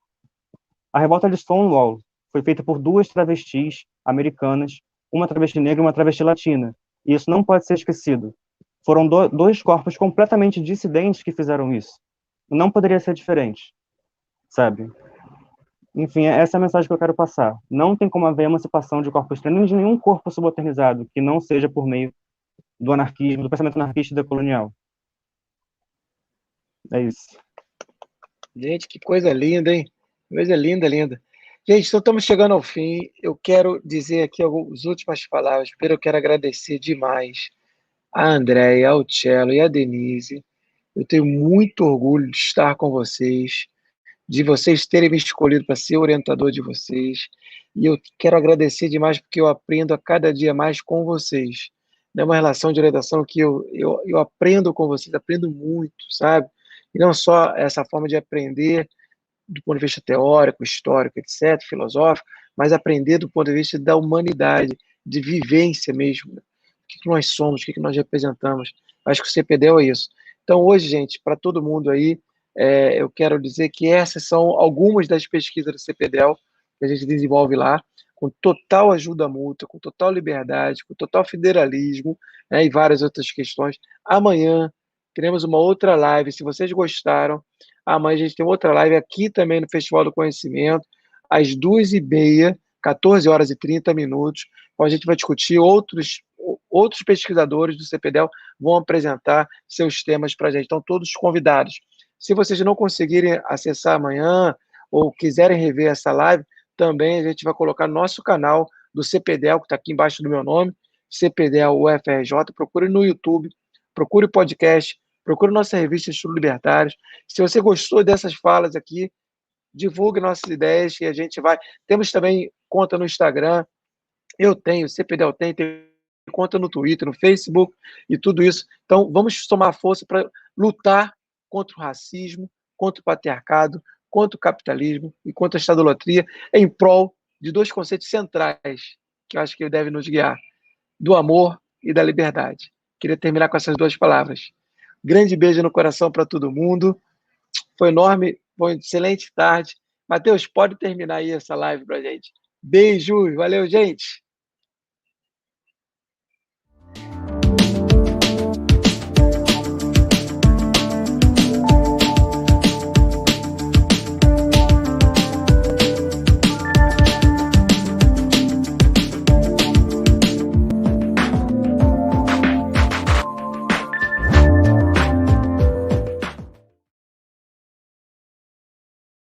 A revolta de Stonewall foi feita por 2 travestis americanas, uma travesti negra e uma travesti latina. E isso não pode ser esquecido. Foram 2 corpos completamente dissidentes que fizeram isso. Não poderia ser diferente, sabe? Enfim, essa é a mensagem que eu quero passar. Não tem como haver emancipação de corpos trans, nem de nenhum corpo subalternizado que não seja por meio do anarquismo, do pensamento anarquista e decolonial. É isso. Gente, que coisa linda, hein? Coisa linda, linda. Gente, então estamos chegando ao fim. Eu quero dizer aqui as últimas palavras. Primeiro, eu quero agradecer demais a Andréia, ao Cello e a Denise. Eu tenho muito orgulho de estar com vocês, de vocês terem me escolhido para ser orientador de vocês. E eu quero agradecer demais porque eu aprendo a cada dia mais com vocês. É uma relação de orientação que eu aprendo com vocês, aprendo muito, sabe? E não só essa forma de aprender do ponto de vista teórico, histórico, etc., filosófico, mas aprender do ponto de vista da humanidade, de vivência mesmo. O que nós somos, o que nós representamos. Acho que o CPDEL é isso. Então, hoje, gente, para todo mundo aí, eu quero dizer que essas são algumas das pesquisas do CPDEL que a gente desenvolve lá, com total ajuda mútua, com total liberdade, com total federalismo, né, e várias outras questões. Amanhã teremos uma outra live, se vocês gostaram. Amanhã a gente tem outra live aqui também no Festival do Conhecimento, às 2h30, 14h30, onde a gente vai discutir outros pesquisadores do CPDEL vão apresentar seus temas para a gente. Então, todos convidados. Se vocês não conseguirem acessar amanhã ou quiserem rever essa live, também a gente vai colocar no nosso canal do CPDEL, que está aqui embaixo do meu nome, CPDEL UFRJ. Procure no YouTube, procure o podcast, procure nossa revista Estudos Libertários. Se você gostou dessas falas aqui, divulgue nossas ideias e a gente vai. Temos também conta no Instagram, eu tenho, CPDEL tem conta no Twitter, no Facebook e tudo isso. Então, vamos tomar força para lutar contra o racismo, contra o patriarcado, contra o capitalismo e contra a estadolatria, em prol de 2 conceitos centrais que eu acho que devem nos guiar: do amor e da liberdade. Queria terminar com essas 2 palavras. Grande beijo no coração para todo mundo. Foi enorme, foi uma excelente tarde. Matheus, pode terminar aí essa live para a gente. Beijos, valeu, gente!